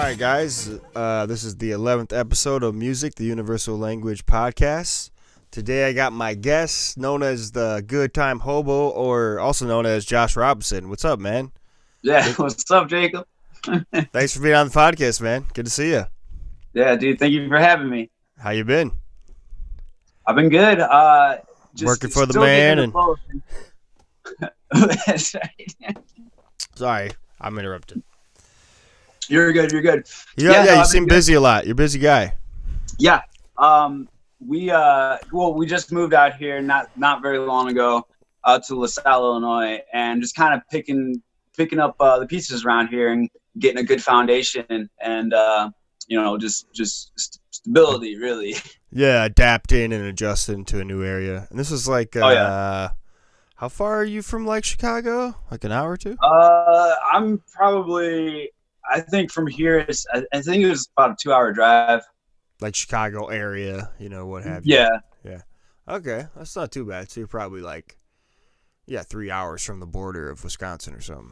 right, guys. This is the 11th episode of Music, the Universal Language Podcast. Today I got my guest, known as the Good Time Hobo, or also known as Josh Robson. What's up, man? Yeah, what's up, Jacob? Thanks for being on the podcast, man. Good to see you. Yeah, dude, thank you for having me. How you been? I've been good. Just working for the man. And That's right. sorry, I'm interrupted. You're good. Yeah, you seem busy a lot. You're a busy guy. Yeah. We just moved out here not very long ago, out to LaSalle, Illinois, and just kind of picking up the pieces around here and getting a good foundation and just stability, really. Yeah, adapting and adjusting to a new area. And this is like, how far are you from like Chicago? Like an hour or two? I'm probably, I think from here, I think it was about a 2-hour drive. Like Chicago area, what have you. Yeah. Okay, that's not too bad. So you're probably like, 3 hours from the border of Wisconsin or something.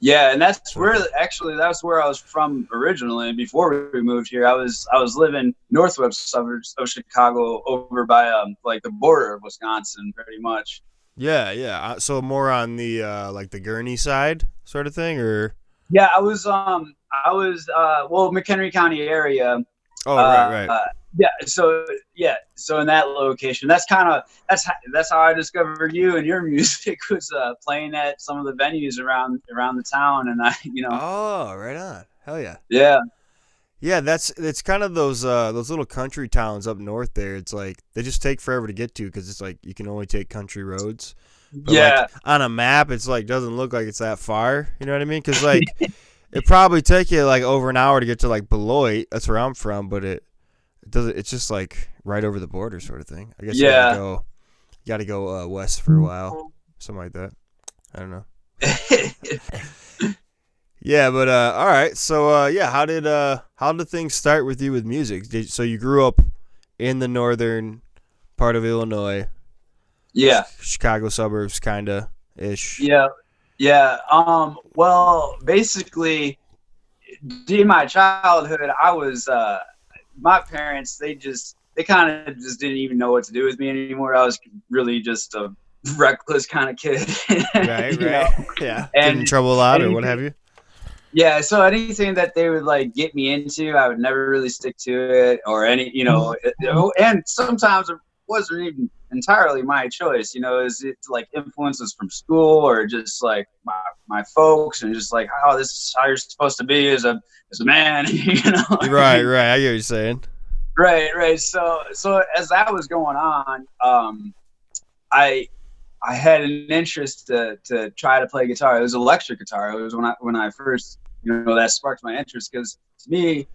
Yeah, and that's where I was from originally. Before we moved here, I was living northwest suburbs of Chicago, over by like the border of Wisconsin, pretty much. Yeah. So more on the like the Gurney side sort of thing, or? Yeah, I was McHenry County area. Oh, right. So in that location, that's how I discovered you and your music was playing at some of the venues around the town, and Oh, right on. Hell yeah. Yeah. Yeah, it's kind of those little country towns up north there. It's like they just take forever to get to because it's like you can only take country roads. But like, on a map, it's like doesn't look like it's that far. You know what I mean? Because like it probably take you like over an hour to get to like Beloit. That's where I'm from, but it doesn't. It's just like right over the border, sort of thing. I guess you gotta go west for a while, something like that. I don't know. Yeah, but all right. So how did things start with you with music? So you grew up in the northern part of Illinois. Yeah. Chicago suburbs, kinda ish. Yeah. Well, basically, in my childhood, I was my parents. They kind of just didn't even know what to do with me anymore. I was really just a reckless kind of kid. Right. Yeah. Get in trouble a lot, or what have you? Yeah, so anything that they would like get me into, I would never really stick to it, or and sometimes it wasn't even entirely my choice. Is it like influences from school or just like my folks, and just like, oh, this is how you're supposed to be as a man, Right. I get what you're saying. Right. So as that was going on, I had an interest to try to play guitar. It was electric guitar. It was when I first, that sparked my interest, because to me,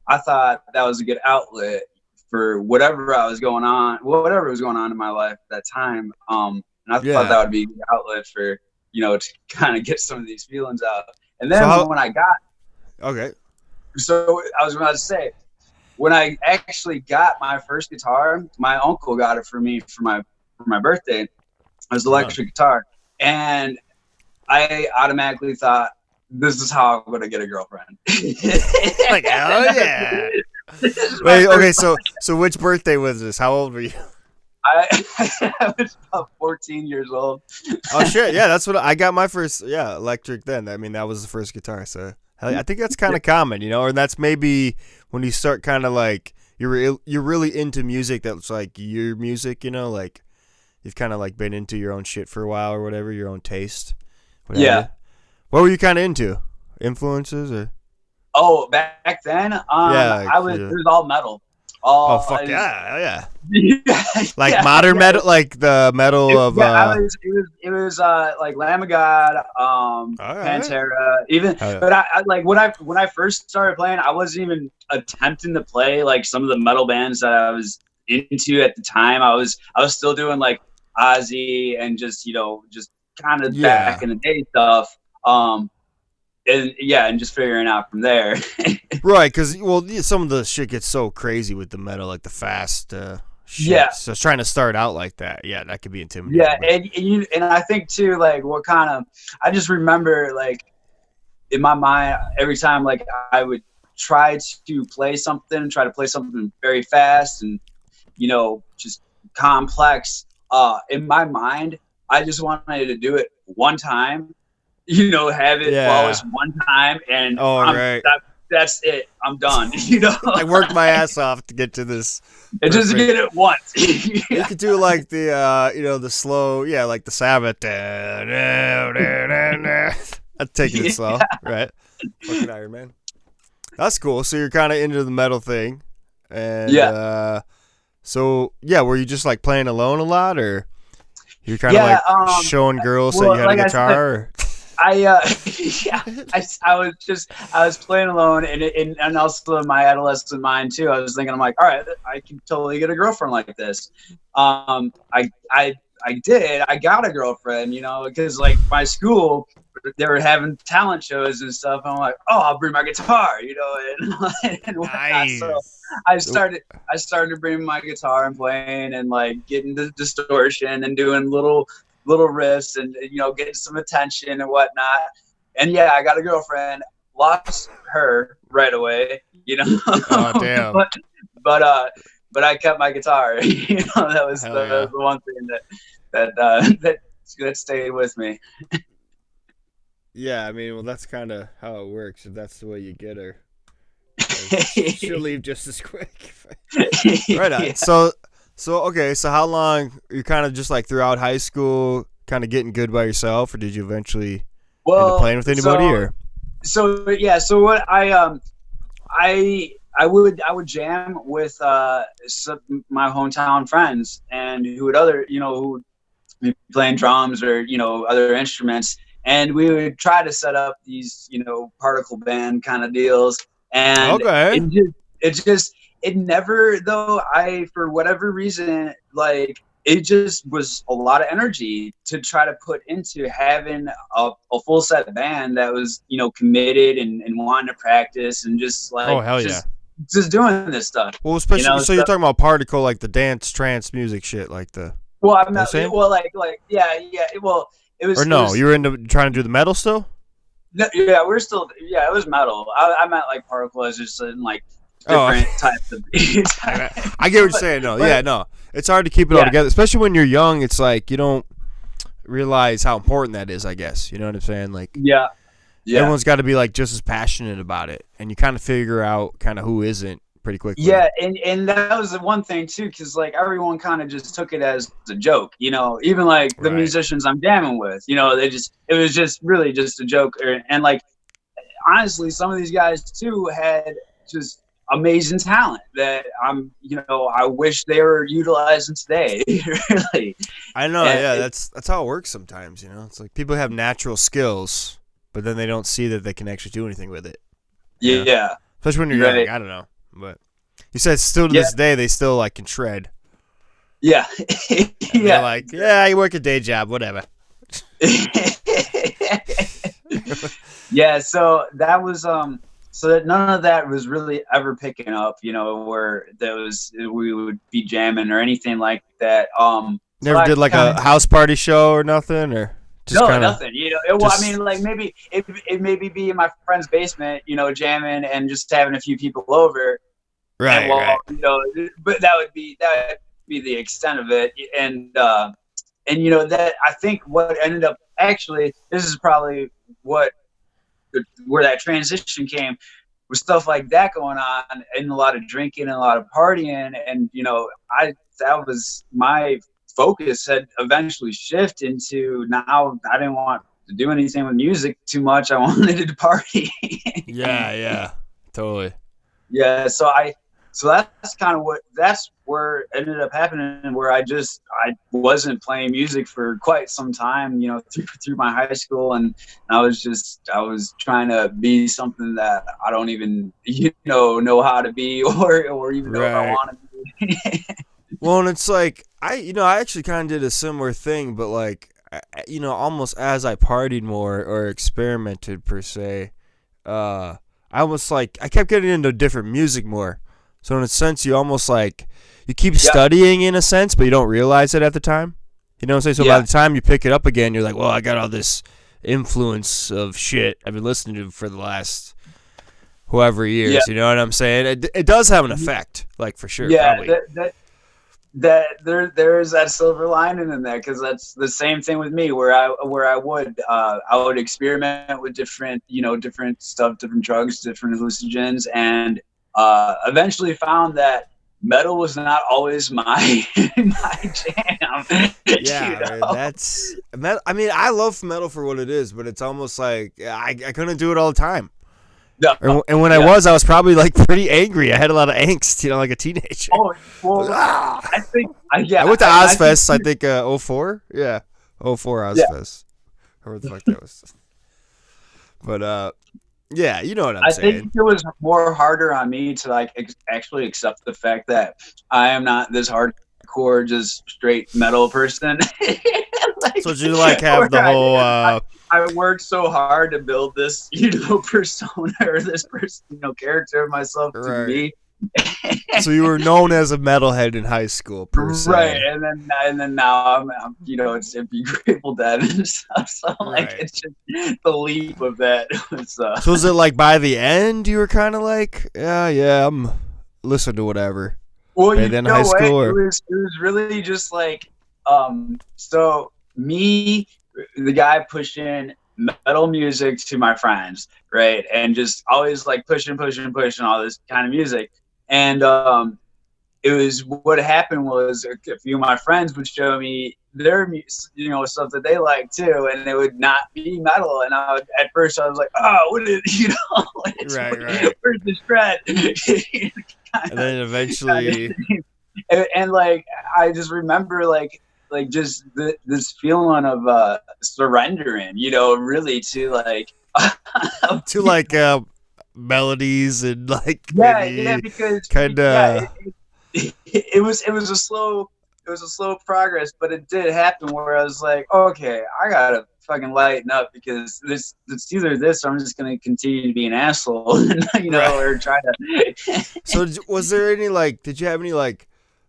I thought that was a good outlet for whatever was going on in my life at that time. And I thought that would be a good outlet for, to kind of get some of these feelings out. And then So I was about to say, when I actually got my first guitar, my uncle got it for me for my birthday. It was electric guitar, and I automatically thought, this is how I'm gonna get a girlfriend. Like, hell yeah. Wait, okay, so which birthday was this? How old were you? I was about 14 years old. Oh shit, yeah, that's what I got my first electric then. I mean, that was the first guitar, so I think that's kind of common, and that's maybe when you start kind of like you're really into music that's like your music, like you've kind of like been into your own shit for a while or whatever, your own taste. Whatever. What were you kind of into? Influences or? Oh, back then, it was all metal. Fuck yeah. Like modern metal, like the metal of. It was like Lamb of God, Pantera, even. But I like when I first started playing, I wasn't even attempting to play like some of the metal bands that I was into at the time. I was still doing like Ozzy and just kind of back in the day stuff. And just figuring out from there. Right, because some of the shit gets so crazy with the metal, like the fast shit. Yeah. So it's trying to start out like that. Yeah, that could be intimidating. Yeah, and I think too, like I just remember like in my mind every time like I would try to play something very fast and, just complex. In my mind, I just wanted to do it one time, have it flawless one time, and that's it. I'm done. I worked my ass off to get to this. And just to get it once. You could do like the the slow, like the Sabbath. I'm taking it slow, right? Fucking Iron Man. That's cool. So you're kind of into the metal thing, and were you just like playing alone a lot, or you're kind of showing girls that you had a guitar? I was playing alone, and also in my adolescent mind too. I was thinking, I'm like, all right, I can totally get a girlfriend like this. I did. I got a girlfriend, because like my school, they were having talent shows and stuff. And I'm like, oh, I'll bring my guitar, and nice. So I started bringing my guitar and playing and like getting the distortion and doing little riffs and getting some attention and whatnot. And I got a girlfriend. Lost her right away. Oh damn. but I kept my guitar. That was the one thing that stayed with me. Yeah, I mean, well, that's kind of how it works. If that's the way you get her, she'll leave just as quick. Right on. Yeah. So okay. So how long you kind of just like throughout high school, kind of getting good by yourself, or did you eventually end up playing with anybody? So what I would jam with my hometown friends, and who would be playing drums or other instruments. And we would try to set up these, particle band kind of deals. And it never, though, for whatever reason, like, it just was a lot of energy to try to put into having a full set band that was, committed and wanting to practice and just like, just doing this stuff. Well, especially, so you're talking about particle, like the dance, trance music shit, like the. Well, I'm not, well, well, it was. Or no, it was, you were into trying to do the metal still? No, we're still. Yeah, it was metal. I meant like particle as just in like different types of beats. I get what you're saying. No, it's hard to keep it all together, especially when you're young. It's like you don't realize how important that is. I guess you know what I'm saying. Like everyone's got to be like just as passionate about it, and you kind of figure out kind of who isn't pretty quickly. Yeah, and that was the one thing too, because like everyone kind of just took it as a joke, even like the musicians I'm jamming with, it was just really just a joke. And like honestly, some of these guys too had just amazing talent that I wish they were utilizing today. Really, I know. That's how it works sometimes. It's like people have natural skills, but then they don't see that they can actually do anything with it. Yeah, especially when you're young. I don't know. But you said still to this day they still like can shred. Yeah. They're like, you work a day job, whatever. Yeah, so that was so that none of that was really ever picking up, where we would be jamming or anything like that. Never did like a house party show or nothing, or just nothing. I mean, like maybe it maybe be in my friend's basement, jamming and just having a few people over. Right. But that would be the extent of it. And that I think what ended up actually, this is probably where that transition came, with stuff like that going on, and a lot of drinking and a lot of partying, and that was my focus had eventually shifted into, now I didn't want to do anything with music too much. I wanted to party. Yeah, totally. Yeah, so that's where it ended up happening, where I wasn't playing music for quite some time, through my high school, and I was trying to be something that I don't even know how to be or even know if I want to be. Well, and it's like I actually kind of did a similar thing, but like almost as I partied more or experimented per se, I almost like I kept getting into different music more. So in a sense, you almost like you keep studying in a sense, but you don't realize it at the time. You know what I'm saying? So by the time you pick it up again, you're like, well, I got all this influence of shit I've been listening to for the last whoever years. You know what I'm saying? It does have an effect, like for sure. Yeah, probably. there is that silver lining in that, because that's the same thing with me, where I would experiment with different stuff, different drugs, different hallucinogens, and eventually found that metal was not always my jam. Yeah, that's metal. I mean, I love metal for what it is, but it's almost like I couldn't do it all the time. No. And when I was probably like pretty angry. I had a lot of angst, like a teenager. Oh, well, I think, I went to Ozfest, I think 04? Yeah, 04 Ozfest. Or the fuck that was. But, yeah, you know what I'm saying. I think it was more harder on me to like actually accept the fact that I am not this hardcore, just straight metal person. So did you like have the whole... I worked so hard to build this, persona, or this character of myself to be. So you were known as a metalhead in high school, per se. Right, and then now I'm it's Grateful Dead and stuff. So it's just the leap of that. So was it like by the end you were kind of like, yeah, I'm listen to whatever. Well, and then high school, it was really just like, so me, the guy pushing metal music to my friends, right, and just always like pushing all this kind of music. And it was, what happened was a few of my friends would show me their stuff that they like too, and it would not be metal. And at first I was like, oh, what is where's the shred? And then eventually, and like I just remember like just this feeling of surrendering, really to like to like melodies and like because kind of it was a slow progress, but it did happen where I was like, okay, I gotta fucking lighten up, because it's either this or I'm just gonna continue to be an asshole, or try to. So was there any did you have any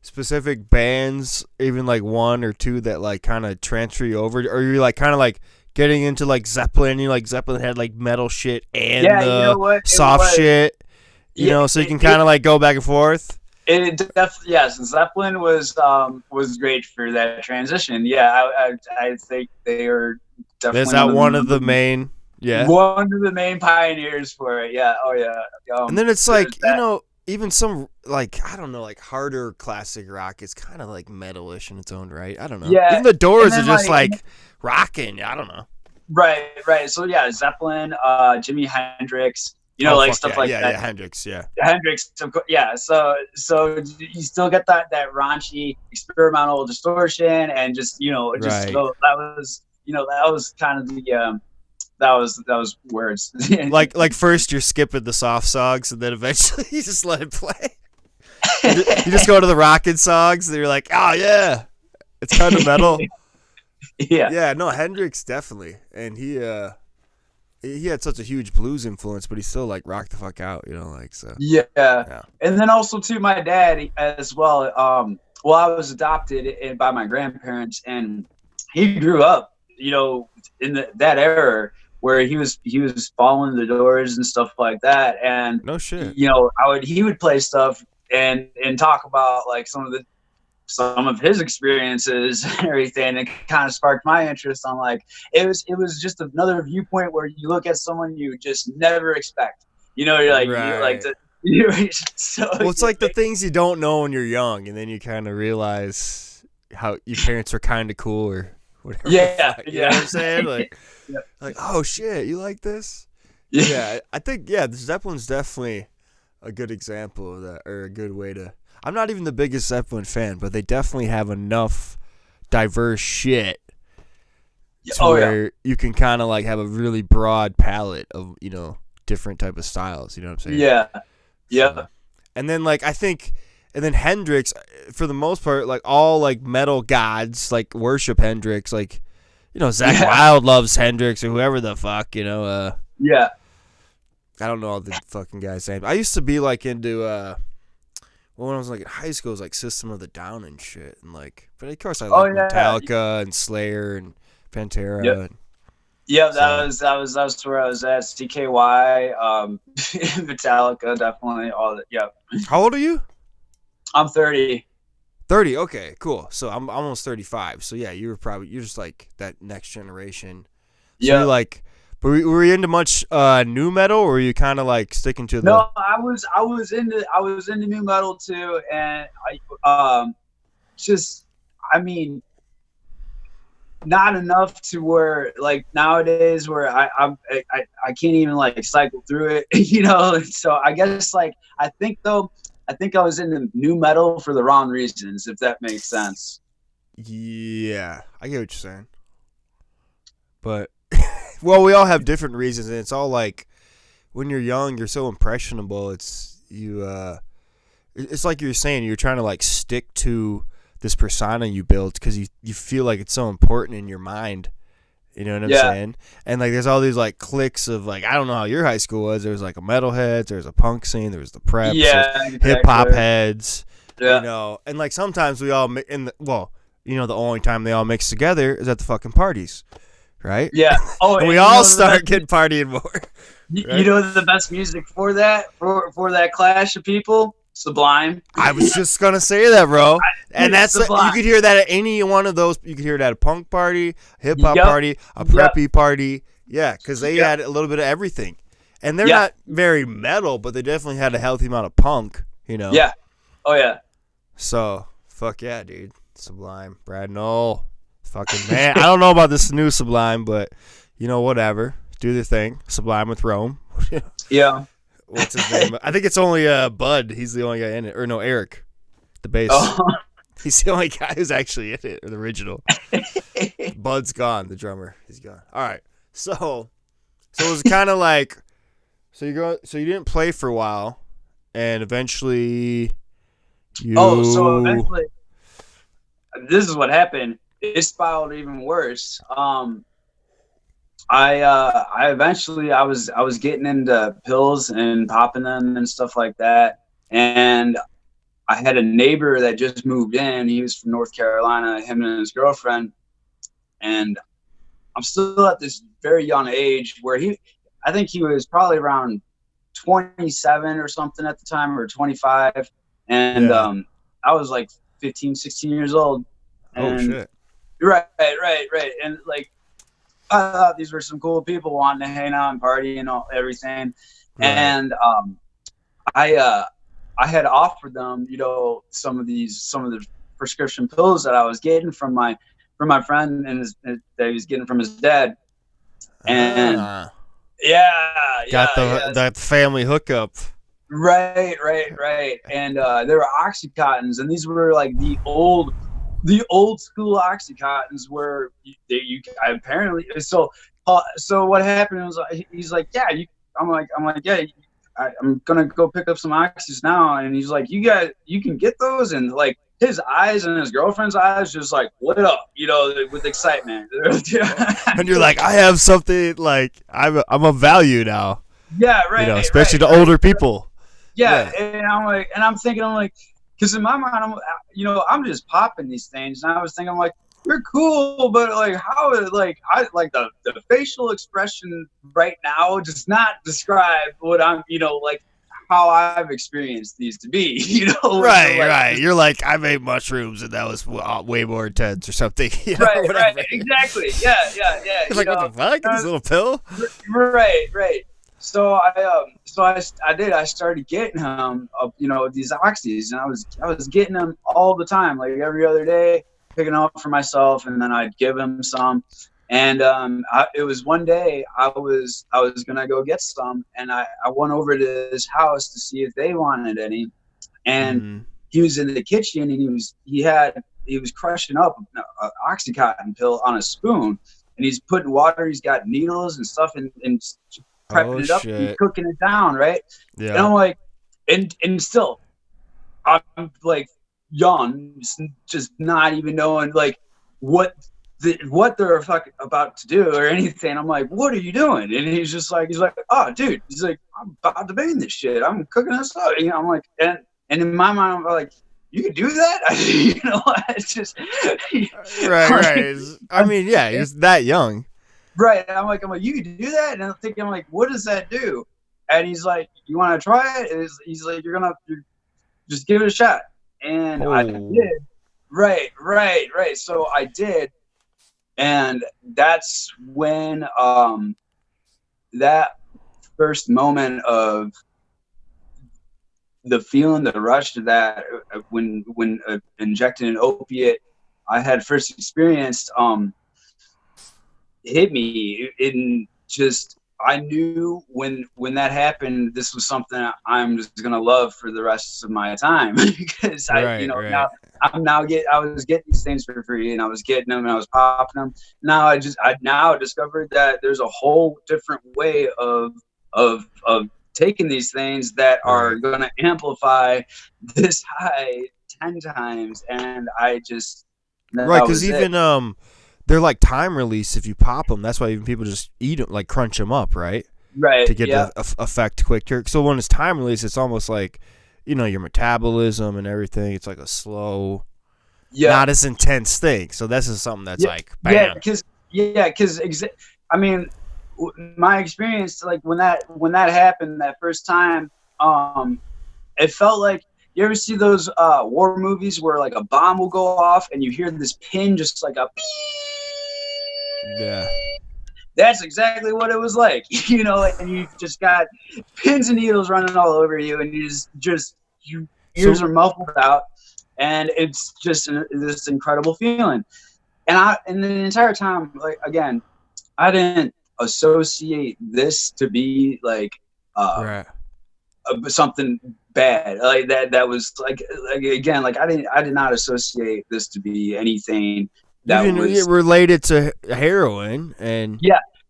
specific bands, even like one or two, that like kind of transfer you over, or you're like kind of like getting into like Zeppelin? Zeppelin had like metal shit and soft shit, so you can kind of like go back and forth. It definitely, yes. Zeppelin was great for that transition. Yeah, I think they are definitely. Is that one of the main? Yeah, one of the main pioneers for it. Yeah. Oh yeah. And then it's like even some like, I don't know, like harder classic rock is kind of like metalish in its own right. I don't know. Yeah. Even the Doors are just like rocking. I don't know. Right. So yeah, Zeppelin, Jimi Hendrix. Stuff like that. Yeah, Hendrix, yeah. Hendrix, yeah. So you still get that raunchy experimental distortion, and just right. So that was kind of the that was words. like first you're skipping the soft songs, and then eventually you just let it play. You just go to the rockin' songs, and you're like, oh yeah, it's kind of metal. Yeah. No, Hendrix definitely, and he had such a huge blues influence, but he still like rocked the fuck out, so. Yeah. And then also too, my dad as well. Well, I was adopted by my grandparents, and he grew up, in that era where he was following the Doors and stuff like that. And no shit. He would play stuff and talk about like some of his experiences and everything, and it kind of sparked my interest on like it was just another viewpoint where you look at someone you just never expect. You're like, right. Well, it's like the things you don't know when you're young, and then you kind of realize how your parents are kind of cool or whatever. Yeah. You know what I'm saying? Like, like, oh shit, you like this? Yeah. I think the Zeppelin's definitely a good example of that, or a good way to. I'm not even the biggest Zeppelin fan, but they definitely have enough diverse shit to where you can kind of like have a really broad palette of, different type of styles. You know what I'm saying? Yeah. So, and then like, I think, and then Hendrix, for the most part, like all like metal gods like worship Hendrix. Like, Zach Wilde loves Hendrix, or whoever the fuck, Yeah. I don't know all the fucking guys' names. I used to be like into, when I was like in high school, it was like System of the Down and shit, and like, but of course I like Metallica and Slayer and Pantera. Yep. Yeah, So that's where I was at. CKY, Metallica, definitely all that. Yeah, how old are you? I'm 30. 30. Okay, cool. So I'm almost 35. So yeah, you're just like that next generation. So you're Yeah. like, but were you into much new metal, or were you kind of like sticking to the? No, I was into new metal too, and just I mean not enough to where like nowadays where I can't even like cycle through it, you know. So I guess like I think I was into new metal for the wrong reasons, if that makes sense. Yeah, I get what you're saying. But well, we all have different reasons, and it's all like when you're young, you're so impressionable. It's you. It's like you're saying, you're trying to like stick to this persona you built because you feel like it's so important in your mind. You know what I'm Yeah, saying? And like, there's all these like cliques of like, I don't know how your high school was. There was like a metalheads, there was a punk scene, there was the preps, there's yeah, hip hop exactly. heads. You Yeah, know, and like sometimes we all well, you know, the only time they all mix together is at the fucking parties, right? yeah. Oh, And we and all start getting partying more, you right? know the best music for that for that clash of people, Sublime. I was just gonna say that, bro. And Dude, that's you Sublime. could hear that at any one of those. You could hear it at a punk party, hip hop Yep, party, a yep, preppy party. Yeah, because they yep, had a little bit of everything, and they're yeah, not very metal, but they definitely had a healthy amount of punk. You know. yeah. Oh yeah. So fuck yeah, dude. Sublime, Brad Knoll, fucking man. I don't know about this new Sublime, but you know, whatever. Do their thing. Sublime with Rome. Yeah. What's his name? I think it's only Bud. He's the only guy in it. Or no, Eric, the bass. Oh. He's the only guy who's actually in it, or the original. Bud's gone, the drummer. He's gone. All right. So it was kind of like, so you didn't play for a while, and eventually Oh, so you. eventually, this is what happened. It spiraled even worse. I eventually I was getting into pills and popping them and stuff like that, and I had a neighbor that just moved in. He was from North Carolina, him and his girlfriend, and I'm still at this very young age where I think he was probably around 27 or something at the time, or 25, and Yeah. I was like 15, 16 years old, Oh and shit. right, and like I thought these were some cool people wanting to hang out and party and everything, Right. and I had offered them, you know, some of the prescription pills that I was getting from my friend and that he was getting from his dad, and Ah. yeah, Got yeah, yeah. that family hookup. Right. And there were oxycontins, and these were like the old school oxycontins where I apparently so what happened was he's like, yeah, I'm like yeah, I'm gonna go pick up some oxys now, and he's like, you can get those, and like his eyes and his girlfriend's eyes just like lit up, you know, with excitement. And you're like, I have something, like I'm of value now. Yeah, You know, right, especially to right. older people. Yeah, Yeah. and I'm like, and I'm thinking, I'm like, because in my mind, I'm just popping these things, and I was thinking, I'm like, you're cool, but like, like, I like the facial expression right now does not describe what I'm, like how I've experienced these to be, So Right, like, right. You're like, I made mushrooms and that was way more intense or something. You know, right, whatever. exactly, yeah, You're like, what the fuck? This little pill? right. So I started getting him, these oxys, and I was getting them all the time, like every other day, picking them up for myself, and then I'd give him some. And it was one day I was gonna go get some, and I went over to his house to see if they wanted any, and Mm. he was in the kitchen, and he was crushing up an oxycontin pill on a spoon, and he's putting water. He's got needles and stuff, and prepping Oh it up and shit. cooking it down, right? And Yeah. I'm like, and still, I'm like young, just not even knowing like what they're about to do or anything. I'm like, what are you doing? And he's like, oh, dude, he's like, I'm about to bang this shit. I'm cooking this up. I'm like, and in my mind, I'm like, you can do that? It's just Right, like, right. I mean, yeah, you're that young. Right. And I'm like, you can do that? And I'm thinking, I'm like, what does that do? And he's like, you want to try it? And he's like, you're just give it a shot. And I did. Right. So I did. And that's when that first moment of the feeling, the rush to that, when injecting an opiate I had first experienced, hit me. In just, I knew when that happened, this was something I'm just gonna love for the rest of my time because now I was getting these things for free, and I was getting them and I was popping them. Now I now discovered that there's a whole different way of taking these things that are going to amplify this high 10 times, and I just because even they're like time release if you pop them. That's why even people just eat them, like crunch them up, right? Right. To get the effect quicker. So when it's time release, it's almost like, your metabolism and everything. It's like a slow, not as intense thing. So this is something that's like, bam. I mean, my experience, like when that happened that first time, it felt like, you ever see those war movies where like a bomb will go off and you hear this pin just like a yeah. That's exactly what it was like, and you've just got pins and needles running all over you, and your ears are muffled out, and it's just this incredible feeling. And the entire time, like, again, I didn't associate this to be like something bad, like that was like again, like I did not associate this to be anything that was related to heroin, and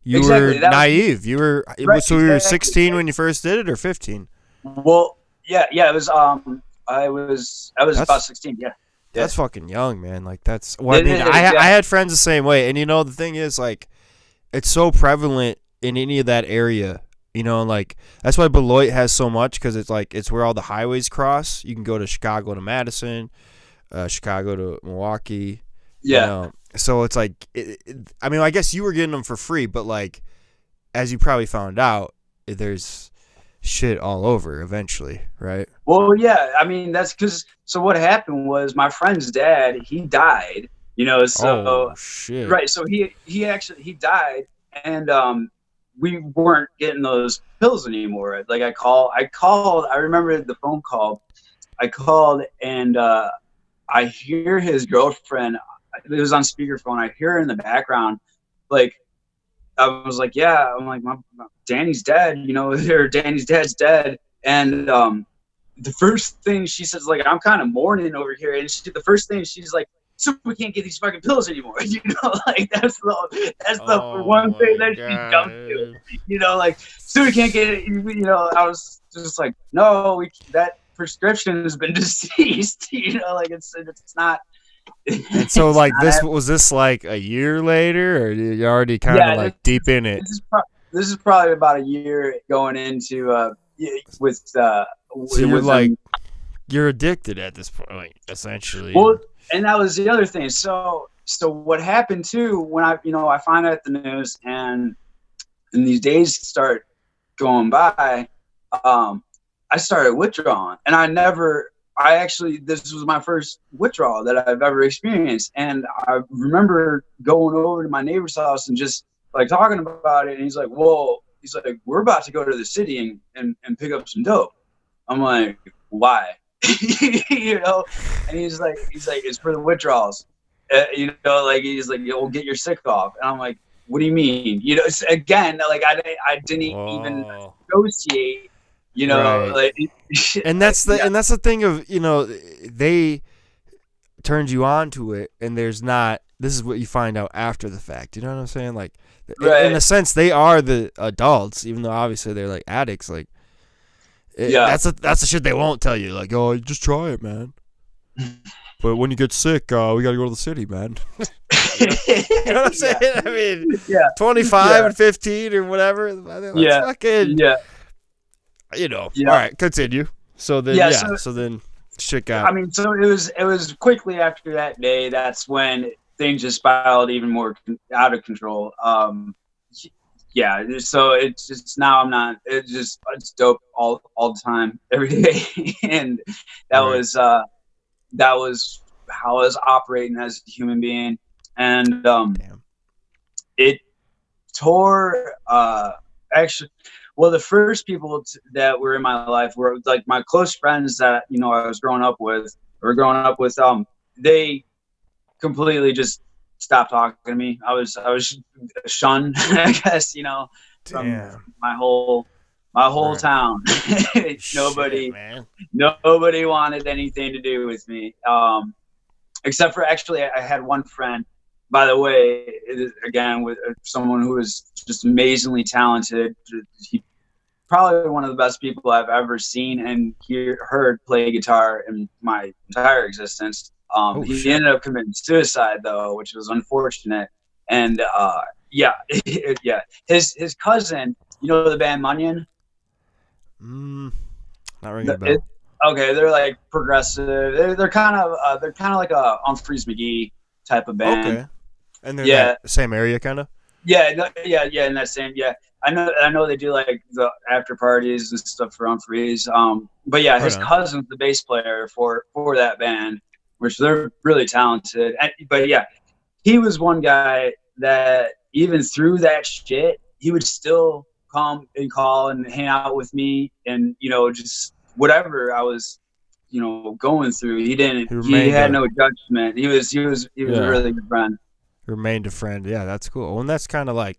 you were naive. So you were 16 when you first did it, or 15? Well, it was I was about 16. That's fucking young, man. Like that's I had friends the same way, and the thing is, like, it's so prevalent in any of that area. And like that's why Beloit has so much, because it's like it's where all the highways cross. You can go to Chicago to Madison, Chicago to Milwaukee. So it's like, I mean, I guess you were getting them for free, but like, as you probably found out, there's shit all over eventually, right? Well, yeah. I mean, that's because. So what happened was my friend's dad, he died. So shit. Right. So he died, and we weren't getting those pills anymore. Like I called, I remember the phone call. I called, and I hear his girlfriend, it was on speakerphone. I hear her in the background. Like, I was like, yeah, I'm like, my Danny's dead, or Danny's dad's dead. And the first thing she says, like, I'm kind of mourning over here. And the first thing she's like, so we can't get these fucking pills anymore. Like that's the one thing that she jumped to. Like, so we can't get it. I was just like, no, that prescription has been deceased. Like it's not. And so, like, was this like a year later, or you already kind of like deep in it? This is probably about a year going into with. So you're like, you're addicted at this point, like, essentially. Well. And that was the other thing. So what happened too, when I find out the news, and these days start going by, I started withdrawing, and this was my first withdrawal that I've ever experienced. And I remember going over to my neighbor's house and just like talking about it. And he's like, we're about to go to the city and pick up some dope. I'm like, why? And he's like, it's for the withdrawals. Like he's like, you'll get your sick off. And I'm like, what do you mean? Again, like I didn't even associate, right. Like, and that's the thing of, they turned you on to it, and this is what you find out after the fact. You know what I'm saying? Like, in a sense, they are the adults, even though obviously they're like addicts. Like, that's the shit they won't tell you. Like, oh, just try it, man. But when you get sick, we got to go to the city, man. You know what I'm saying? I mean, 25 and 15 or whatever. Fucking, all right, continue. So then, so then shit got. I mean, so it was quickly after that day. That's when things just spiraled even more out of control. yeah, so it's just now I'm not. It's dope all the time, every day, and that Right. was that was how I was operating as a human being, and Damn. it tore actually. Well, the first people that were in my life were like my close friends that I was growing up with. They completely just stopped talking to me. I was shunned, I guess, from Damn. my whole Right. town. Shit, nobody man. nobody wanted anything to do with me. Except for, actually, I had one friend, by the way, again, with someone who was just amazingly talented. He probably one of the best people I've ever seen and heard play guitar in my entire existence. Oh He shit. ended up committing suicide, though, which was unfortunate. And yeah, yeah, his cousin, the band Munyon. Not ringing a bell. Okay, they're like progressive. They're kind of like a Humphreys McGee type of band. Okay. And they're in Yeah, that same area, kind of. yeah, no, yeah. In that same, yeah. I know they do like the after parties and stuff for Humphreys. But yeah, Right his on. cousin's the bass player for that band, which they're really talented. But yeah, he was one guy that even through that shit, he would still come and call and hang out with me, and just whatever I was, going through. He didn't. He He remained had a no judgment. He was a yeah. really good friend. Remained a friend. Yeah, that's cool. Well, and that's kind of like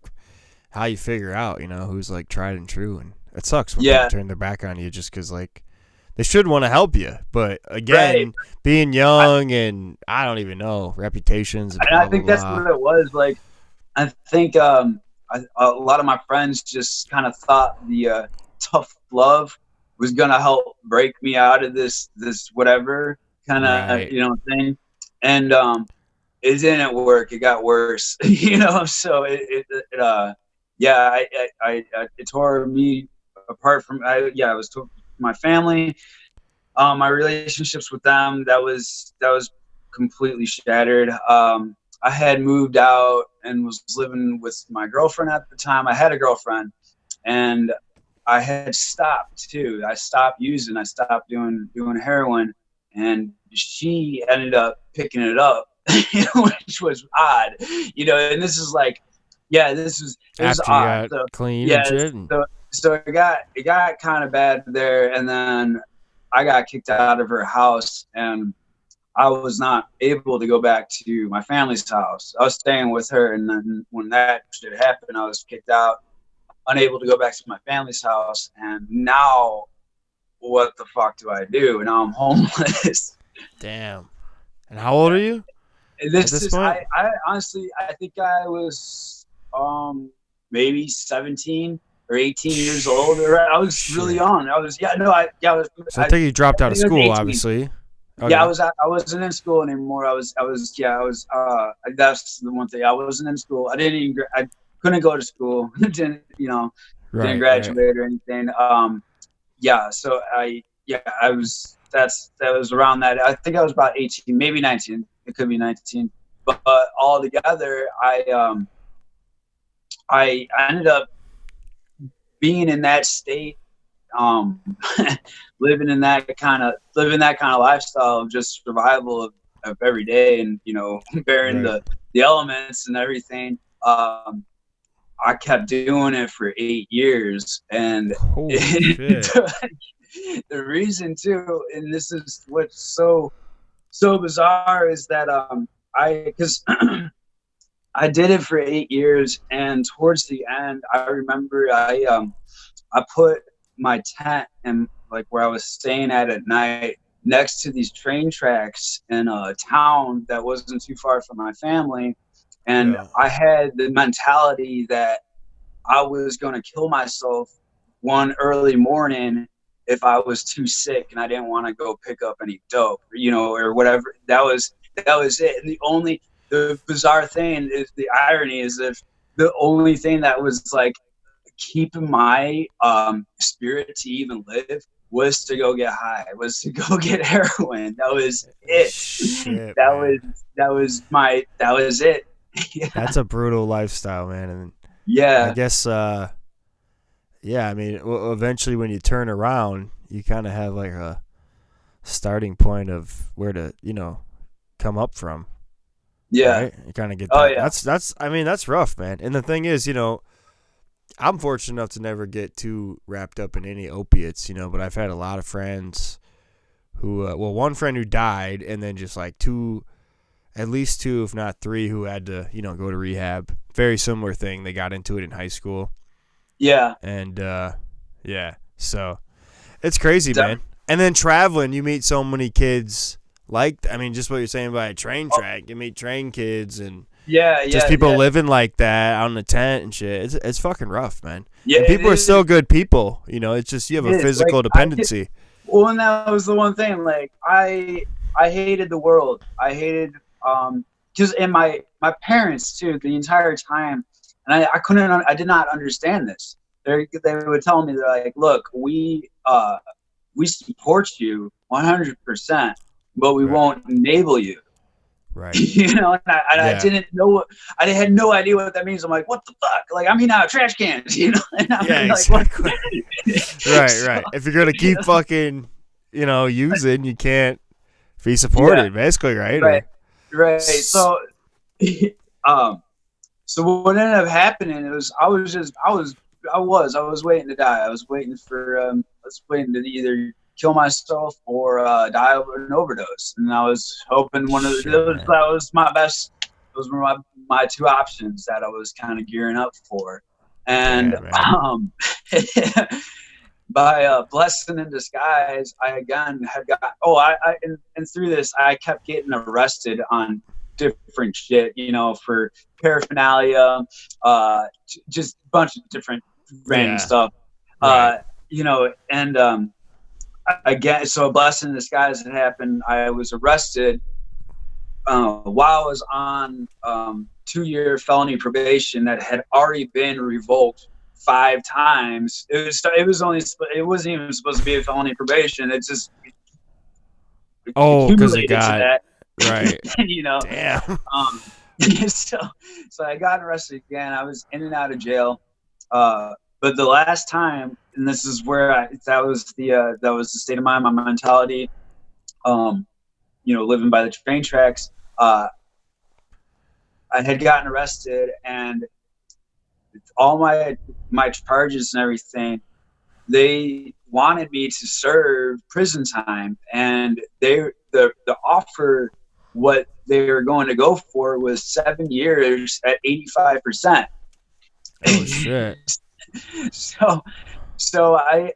how you figure out, who's like tried and true. And it sucks when people Yeah, turn their back on you just because like they should want to help you, but right. again, being young and I don't even know reputations and And I blah blah think that's blah. what it was. Like, I think a lot of my friends just kind of thought the tough love was gonna help break me out of this whatever kind of Right. thing, and it didn't work. It got worse, So yeah, it tore me apart from. I was to my family, my relationships with them. That was completely shattered. I had moved out and was living with my girlfriend at the time. I had a girlfriend, and I had stopped too. I stopped using. I stopped doing heroin, and she ended up picking it up, which was odd. And this is like, yeah, it was After you odd. got So clean and yeah, shit. And, so it got kind of bad there, and then I got kicked out of her house, and I was not able to go back to my family's house. I was staying with her, and then when that shit happened, I was kicked out, unable to go back to my family's house. And now, what the fuck do I do? Now I'm homeless. damn. And how old are you at This this is point? I honestly, I think I was maybe 17 or 18 years old. I was really Shit. young. I was, yeah, no, So I think you dropped I out of think I was school, 18. obviously. Yeah, Okay. I wasn't in school anymore. That's the one thing. I wasn't in school. I couldn't go to school. Didn't Right. Right. graduate or anything. Yeah, so that was around that. I think I was about 18, maybe 19. It could be 19. But altogether, I ended up being in that state, um, living that kind of lifestyle of just survival of every day, and bearing Right. the elements and everything. I kept doing it for 8 years, and Holy shit. the reason too, and this is what's so bizarre, is that because I did it for 8 years, and towards the end, I remember I put my tent and like where I was staying at night next to these train tracks in a town that wasn't too far from my family, and Yeah. I had the mentality that I was going to kill myself one early morning if I was too sick and I didn't want to go pick up any dope, or whatever. That was it. And the bizarre thing is, the irony is, if the only thing that was like keeping my spirit to even live was to go get high, was to go get heroin. That was it. Shit, That man. was that was it. That's a brutal lifestyle, man. And I Yeah. guess, yeah, I mean, eventually when you turn around, you kind of have like a starting point of where to, come up from, Yeah. right? You kind of get Oh that. yeah. I mean, that's rough, man. And the thing is, I'm fortunate enough to never get too wrapped up in any opiates, but I've had a lot of friends who, one friend who died, and then just like at least two, if not three, who had to, go to rehab. Very similar thing. They got into it in high school. Yeah. And, yeah, so it's crazy, man. And then traveling, you meet so many kids just what you're saying about a train track. You meet train kids and just people living like that out in the tent and shit. It's fucking rough, man. Yeah, and people are still good people. It's just you have a physical dependency. Well, and that was the one thing. Like I hated the world. I hated because and my parents too the entire time, and I did not understand this. They would tell me, they're like, look, we support you 100%, but we won't enable you. Right. And I didn't know. I had no idea what that means. I'm like, what the fuck? Like, I'm eating out of trash cans, And I'm exactly. Right. If you're gonna keep fucking, using, you can't be supported, basically, right? Right. So, so what ended up happening was I was waiting to die. I was waiting to either kill myself or die of an overdose, and I was hoping those were my two options that I was kind of gearing up for. And by blessing in disguise, I again had got and through this I kept getting arrested on different shit, for paraphernalia, just a bunch of different random stuff, and again, so a blessing in disguise had happened. I was arrested while I was on 2-year felony probation that had already been revoked 5 times. It wasn't even supposed to be a felony probation. It just because it got that. Right. Damn. So I got arrested again. I was in and out of jail. But the last time, and this is where that was the state of mind, my mentality, living by the train tracks. I had gotten arrested, and all my charges and everything, they wanted me to serve prison time, and the offer, what they were going to go for was 7 years at 85%. Oh shit. So I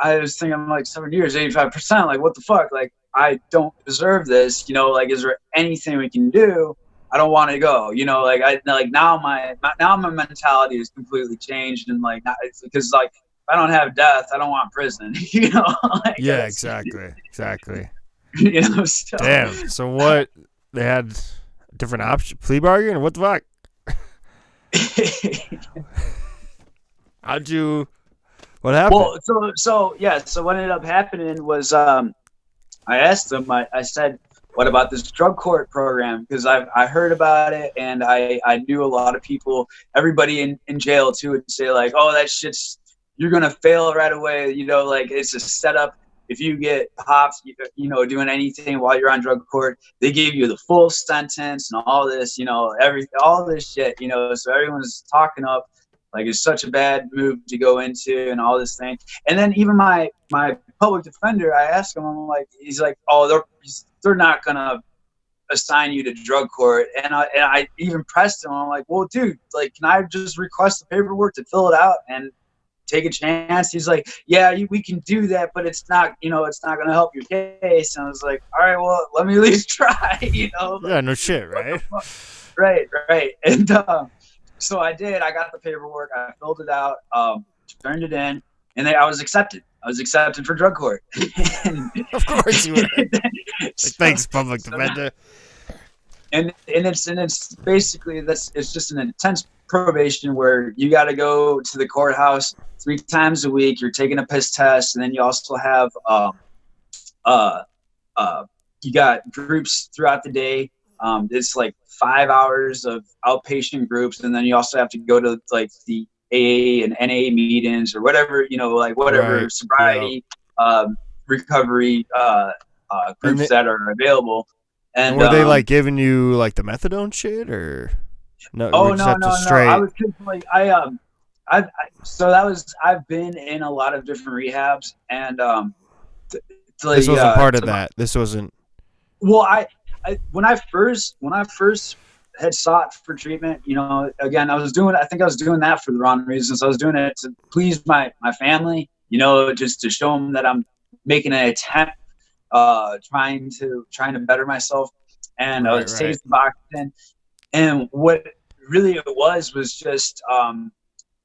was thinking, I'm like, 7 years, 85%, like what the fuck? Like, I don't deserve this, like, is there anything we can do? I don't want to go, now my mentality is completely changed, and like, because like, if I don't have death, I don't want prison, Exactly. So. Damn. So what? They had different option, plea bargain, or what the fuck? What happened? Well, so what ended up happening was, I asked them, I said, what about this drug court program? Because I heard about it, and I knew a lot of people, everybody in jail too, would say like, oh, that shit's, you're going to fail right away. Like, it's a setup. If you get popped, doing anything while you're on drug court, they give you the full sentence and all this, all this shit, so everyone's talking up like it's such a bad move to go into and all this thing. And then even my public defender, I asked him, I'm like, he's like, oh, they're not going to assign you to drug court. And I even pressed him. I'm like, well, dude, like, can I just request the paperwork to fill it out and take a chance? He's like, yeah, we can do that, but it's not going to help your case. And I was like, all right, well, let me at least try, Yeah, no shit, right? Right. And so I did. I got the paperwork. I filled it out, turned it in, and then I was accepted. I was accepted for drug court. Of course you were. Thanks, public defender. And it's basically it's just an intense probation where you got to go to the courthouse 3 times a week. You're taking a piss test, and then you also have you got groups throughout the day It's like 5 hours of outpatient groups, and then you also have to go to like the AA and NA meetings or whatever, like whatever Right. sobriety, recovery groups that are available. And were they like giving you like the methadone shit or no? Oh no. I was just like I've been in a lot of different rehabs, and this wasn't part of that. This wasn't. Well, I when I first had sought for treatment, again, I think I was doing that for the wrong reasons. I was doing it to please my family, just to show them that I'm making an attempt, trying to better myself, and I was taking Suboxone. And what really it was just,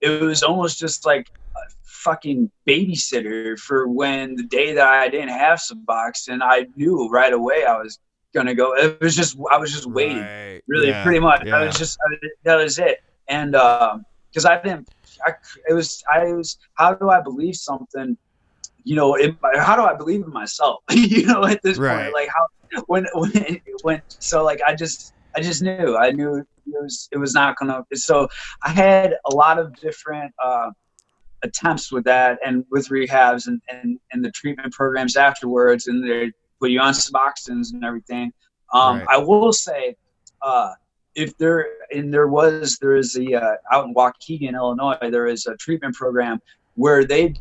it was almost just like a fucking babysitter for when the day that I didn't have Suboxone, I knew right away I was gonna go. I was just waiting, really, pretty much. Yeah. That was it. And because it was how do I believe something? How do I believe in myself? At this point, like how when so like I just knew. I knew it was not gonna. So I had a lot of different attempts with that, and with rehabs and the treatment programs afterwards, and they put you on Suboxones and everything. I will say, if there is out in Waukegan, Illinois, there is a treatment program where they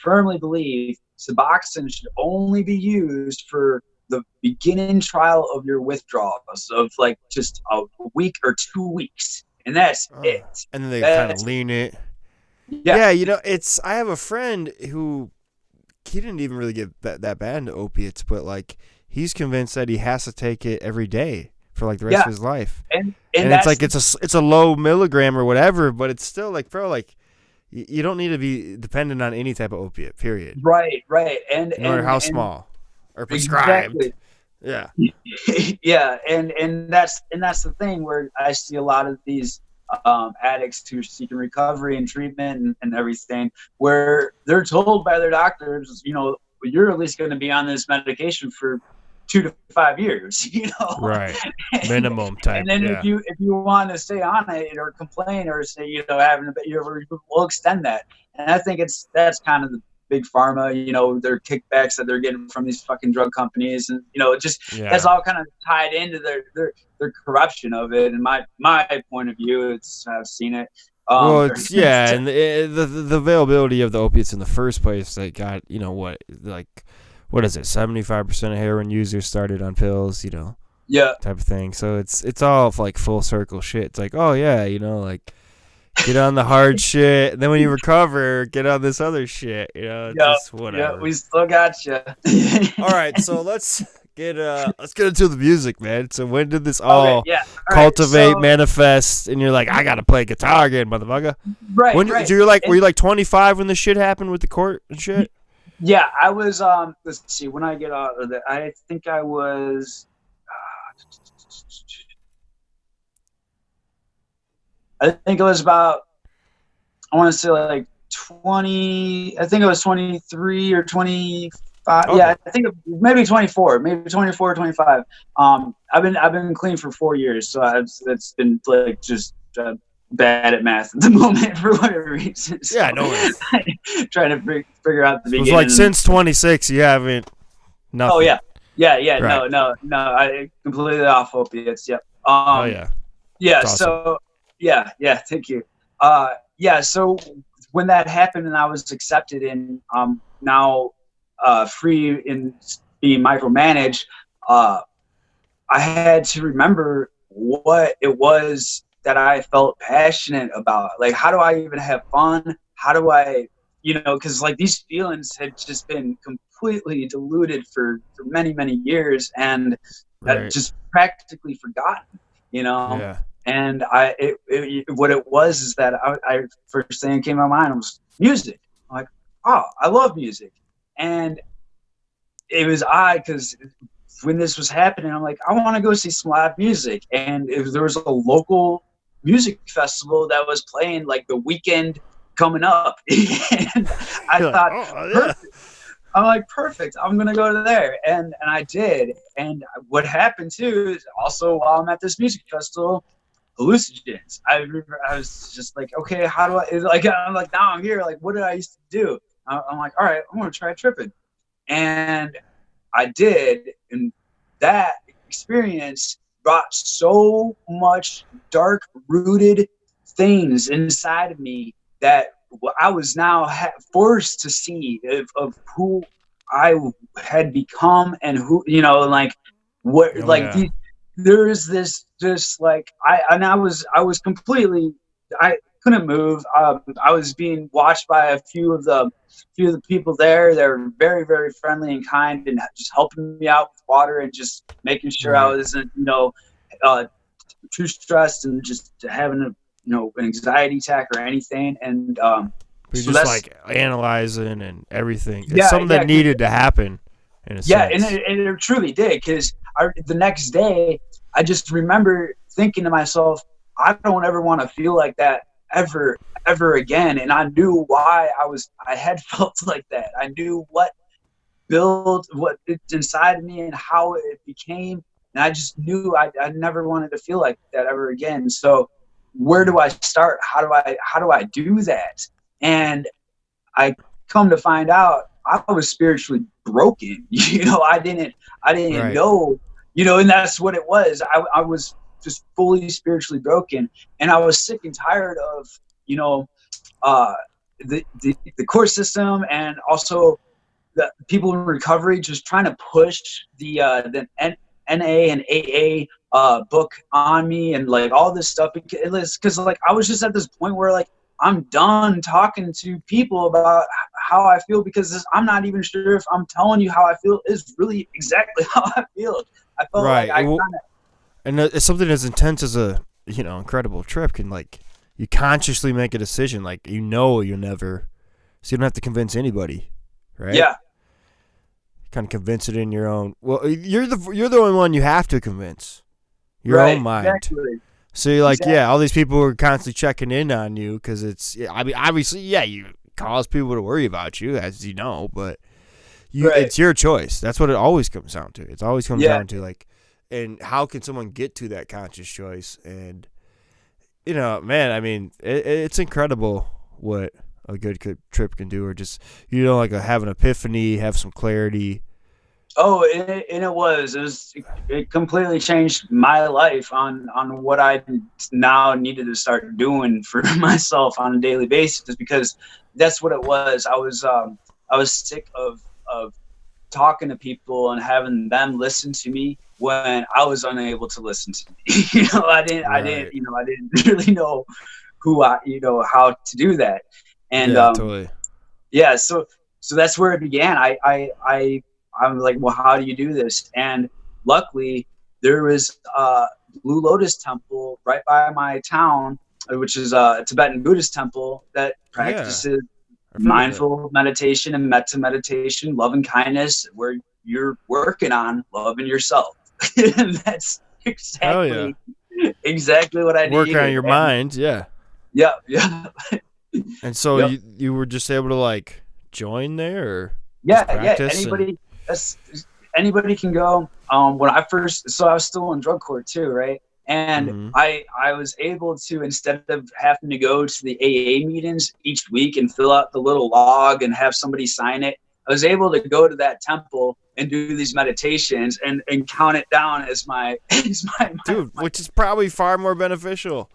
firmly believe Suboxone should only be used for the beginning trial of your withdrawals of like just a week or 2 weeks, and that's it. And then they kind of lean it. Yeah, I have a friend who he didn't even really get that bad into opiates, but like he's convinced that he has to take it every day for like the rest of his life. And it's like it's a low milligram or whatever, but it's still like, bro, like you don't need to be dependent on any type of opiate, period. Right. No matter how small or prescribed. Exactly. Yeah. Yeah, and that's the thing where I see a lot of these addicts who are seeking recovery and treatment and everything, where they're told by their doctors, you're at least going to be on this medication for 2 to 5 years, right, minimum type. And then if you want to stay on it or complain or say having a bit, we'll extend that. And I think that's kind of the big pharma, their kickbacks that they're getting from these fucking drug companies, and that's all kind of tied into their corruption of it. And my point of view, I've seen it. And the availability of the opiates in the first place, they got what is it? 75% of heroin users started on pills, type of thing. So it's all like full circle shit. It's like, oh yeah, like get on the hard shit, and then when you recover, get on this other shit. Just whatever. Yeah, we still got you. All right, so let's get into the music, man. So when did this all cultivate, manifest, and you're like, I gotta play guitar again, motherfucker? Right. So were you like 25 when this shit happened with the court and shit? Yeah, I was. Let's see. When I get out of that, I think I was. I think it was about. I want to say like 20. I think it was 23 or 25. Okay. Yeah, I think maybe 24, maybe 24 or 25. I've been clean for 4 years, so it's been like just. Bad at math at the moment for whatever reason. So yeah, no worries. Trying to figure out the beginning. It's like since 26, you haven't. Nothing. Oh yeah. Right. No. I completely off opiates. Yep. Oh yeah. Yeah. That's so awesome. yeah. Thank you. So when that happened and I was accepted and now free in being micromanaged, I had to remember what it was that I felt passionate about. Like, how do I even have fun? How do I, because like these feelings had just been completely diluted for many, many years, and just practically forgotten, Yeah. And what it was is that I first thing that came to my mind was music. I'm like, oh, I love music. And it was odd because when this was happening, I'm like, I want to go see some live music. And there was a local music festival that was playing like the weekend coming up. And I thought, I'm like, perfect. I'm gonna go to there, and I did. And what happened too is also while I'm at this music festival, hallucinogens. I remember I was just like, okay, how do I? Like, I'm like, now I'm here. Like, what did I used to do? I'm like, all right, I'm gonna try tripping, and I did, and that experience brought so much dark rooted things inside of me that I was now forced to see of who I had become and who, like what, yeah. there is this just like I was completely, I couldn't move. I was being watched by a few of the people there. They're very, very friendly and kind, and just helping me out with water and just making sure I Right. wasn't, uh, too stressed and just having an anxiety attack or anything. And You're so just that's like analyzing and everything. It's yeah, something that yeah, needed to happen in a yeah, and sense. it truly did, because the next day I just remember thinking to myself, I don't ever want to feel like that ever again. And I knew why I had felt like that. I knew what built what it's inside of me and how it became, and I just knew I never wanted to feel like that ever again. So where do I start? How do I do that? And I come to find out I was spiritually broken. I didn't Right. know, and that's what it was. I was just fully spiritually broken, and I was sick and tired of, you know, uh, the court system, and also the people in recovery just trying to push the NA and AA book on me, and like all this stuff, because like I was just at this point where like I'm done talking to people about how I feel, because I'm not even sure if I'm telling you how I feel is really exactly how I feel. I felt like Right. I kind of And it's something as intense as a incredible trip can like you consciously make a decision like you'll never, so you don't have to convince anybody, right? yeah, Kind of convince it in your own. Well, you're the only one you have to convince your own right, mind. exactly, So you're like, exactly, yeah, all these people are constantly checking in on you because it's. Yeah, I mean, obviously, yeah, you cause people to worry about you, as you know, but right, it's your choice. That's what it always comes down to. It always comes yeah. down to like, and how can someone get to that conscious choice? And man, I mean, it's incredible what a good trip can do, or just like have an epiphany, have some clarity. Oh, and it completely changed my life on what I now needed to start doing for myself on a daily basis, because that's what it was. I was sick of talking to people and having them listen to me when I was unable to listen to me. Right. I didn't really know how to do that. And Yeah, totally. yeah, so that's where it began. I'm like, well, how do you do this? And luckily there was a Blue Lotus temple right by my town, which is a Tibetan Buddhist temple that Yeah, practices I've heard of it. mindful meditation and metta meditation, love and kindness, where you're working on loving yourself. And that's Hell yeah. exactly what I Work on needed. your And mind, yeah. yeah, yeah, And so yep. you were just able to like join there or just Yeah. practice and That's, anybody can go. When I first, so I was still in drug court too, right? And mm-hmm. I was able to, instead of having to go to the AA meetings each week and fill out the little log and have somebody sign it, I was able to go to that temple and do these meditations and count it down as my Dude, which is probably far more beneficial.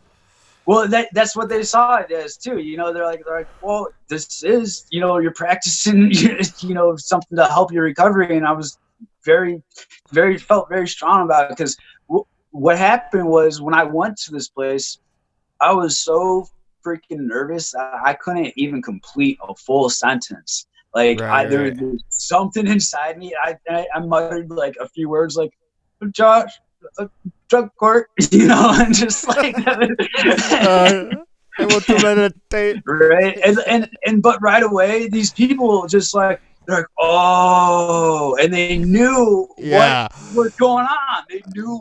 well, that's what they saw it as too. They're like, well, this is, you're practicing, something to help your recovery. And I was felt very strong about it, because what happened was when I went to this place, I was so freaking nervous. I couldn't even complete a full sentence. Like there Right. was something inside me. I muttered like a few words, like, Josh, drug court, and just like I want to meditate. right. But right away, these people just like, they're like, oh, and they knew what Yeah. was going on. They knew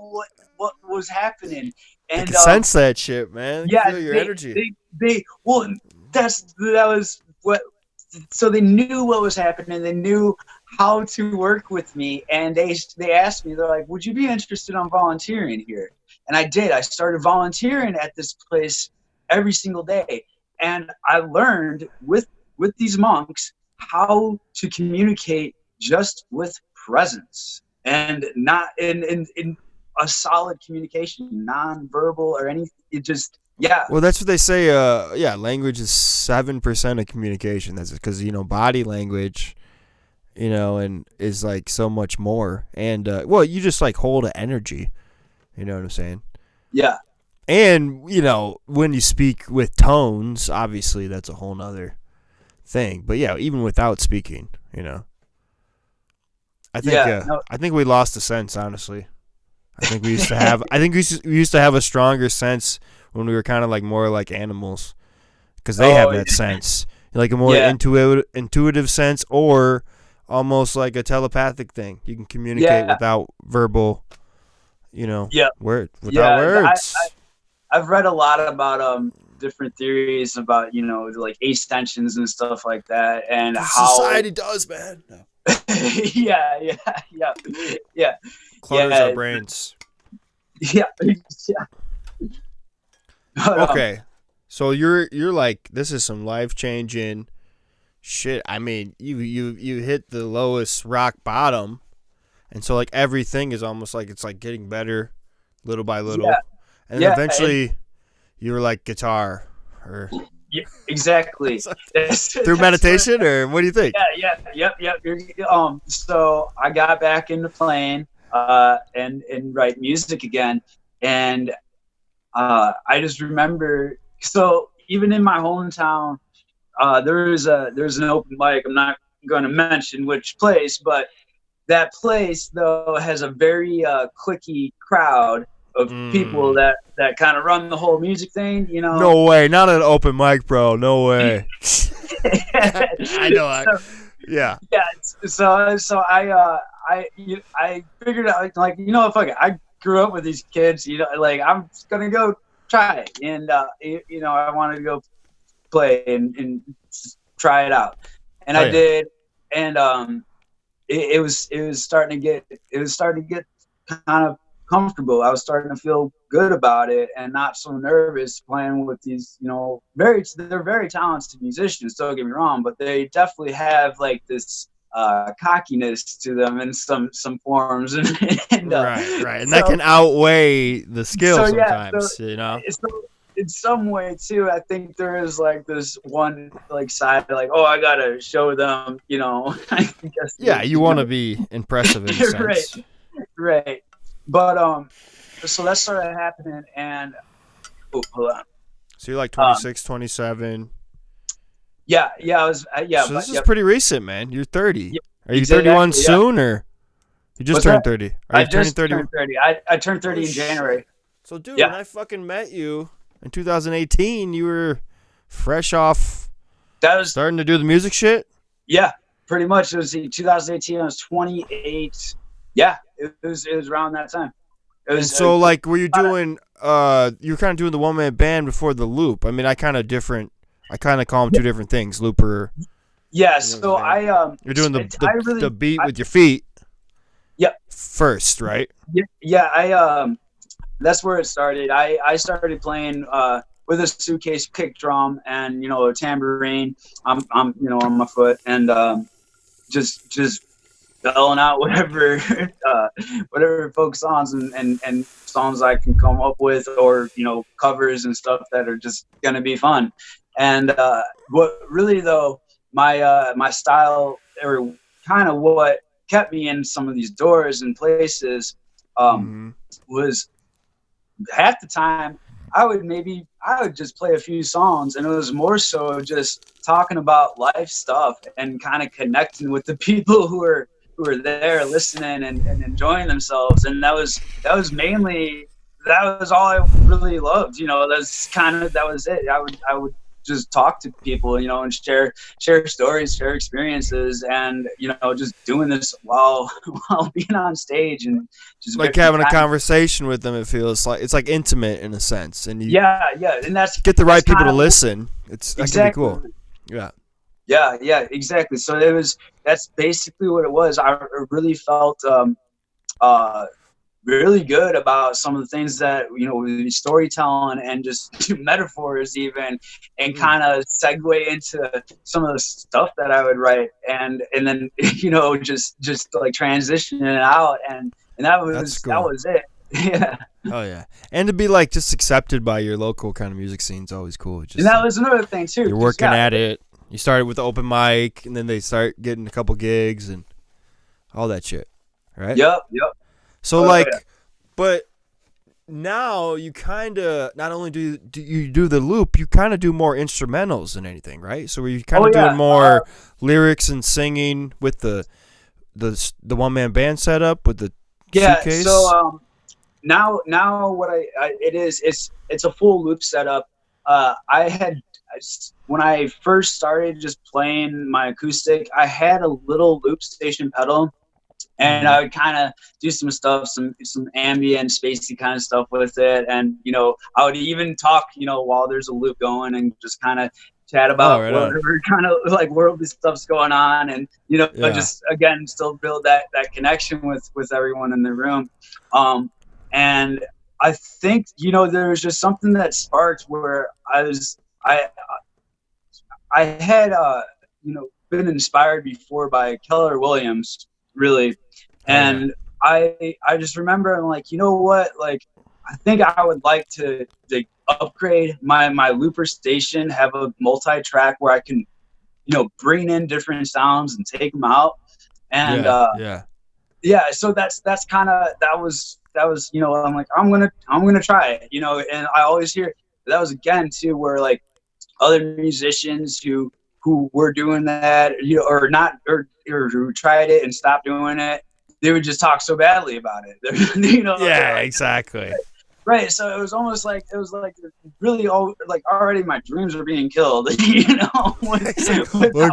what was happening. I And can sense that shit, man. I can yeah, feel your energy. well, that was what so they knew what was happening. They knew how to work with me, and they asked me. They're like, "Would you be interested in volunteering here?" And I did. I started volunteering at this place every single day, and I learned with these monks how to communicate just with presence and not in a solid communication, non-verbal or anything. It just Well, that's what they say. Language is 7% of communication. That's because body language, and is like so much more. And you just like hold an energy. You know what I'm saying? Yeah. And when you speak with tones, obviously that's a whole nother thing. But yeah, even without speaking, I think we lost the sense. Honestly, I think we used to have. I think we used to have a stronger sense when we were kind of like more like animals, because they have that sense, like a more intuitive sense, or almost like a telepathic thing. You can communicate without verbal, without words. I've read a lot about different theories about like ascensions and stuff like that, and how society does, man. No. yeah. Clutters our brains. Yeah. But, okay, so you're like, this is some life changing shit. I mean, you hit the lowest rock bottom, and so like everything is almost like it's like getting better, little by little, and then eventually you were like guitar, or exactly through meditation, or what do you think? Yep. So I got back into playing and write music again, and I just remember, so even in my hometown, there's an open mic. I'm not going to mention which place, but that place though has a very cliquey crowd of people that kind of run the whole music thing. No way, not an open mic, bro. No way. I know. Yeah. So I figured out, like, fuck it. I grew up with these kids, like, I'm just gonna go try it, and I wanted to go play and try it out, and I did, and it was starting to get kind of comfortable. I was starting to feel good about it and not so nervous playing with these, they're very talented musicians, don't get me wrong, but they definitely have like this cockiness to them in some forms, and right, and that can outweigh the skill sometimes. So in some way too, I think there is like this one like side, like, oh, I gotta show them, I guess. Yeah, you want to be impressive in a sense. Right. But so that started happening, and hold on. So you're like 26, 27. Yeah, I was. So this is pretty recent, man. You're 30. Are you 31 soon, or you just turned 30? I just turned 30. I turned 30 in January. So, dude, when I fucking met you in 2018, you were fresh off. That was starting to do the music shit. Yeah, pretty much. It was 2018. I was 28. Yeah, it was around that time. And so, like, were you doing? You were kind of doing the one-man band before the loop. I mean, I kind of call them two different things, looper. Yeah, so you're doing the beat with your feet. Yep. First, right? Yeah, that's where it started. I started playing with a suitcase kick drum and a tambourine. I'm on my foot, and just belling out whatever folk songs and songs I can come up with, or covers and stuff that are just gonna be fun. And what really though, my style, or kind of what kept me in some of these doors and places, was half the time I would just play a few songs, and it was more so just talking about life stuff and kind of connecting with the people who were there listening and enjoying themselves. And that was all I really loved. That was it. I would just talk to people, and share stories, share experiences, and just doing this while being on stage, and just like having a conversation with them. It feels like it's like intimate in a sense, and you and that's get the right people to listen. That can be cool. Yeah. Yeah, exactly. So that's basically what it was. I really felt uh, really good about some of the things that, storytelling and just metaphors even, and kind of segue into some of the stuff that I would write, and then just like transitioning it out, and that That's was cool. it. Yeah. Oh yeah, and to be like just accepted by your local kind of music scene is always cool. Just And that like, was another thing too. you're working at it. You started with the open mic, and then they start getting a couple gigs and all that shit, right? Yep. So but now you kind of not only do you do the loop, you kind of do more instrumentals than anything, right? So you kind of doing more lyrics and singing with the one man band setup with the suitcase. So now what it's a full loop setup. When I first started just playing my acoustic, I had a little loop station pedal, and I would kind of do some stuff, some ambient, spacey kind of stuff with it, and I would even talk, while there's a loop going, and just kind of chat about whatever kind of like worldly stuff's going on, and just again still build that connection with everyone in the room. And I think there was just something that sparked where I had been inspired before by Keller Williams, really. And I just remember I'm like, you know what, like I think I would like to upgrade my looper station, have a multi-track where I can bring in different sounds and take them out. And so that's kind of that was I'm like, I'm gonna try it, and I always hear that was again too where like other musicians who were doing that, or not, or who tried it and stopped doing it, they would just talk so badly about it. Exactly. Right. So it was almost like really already my dreams are being killed. Like,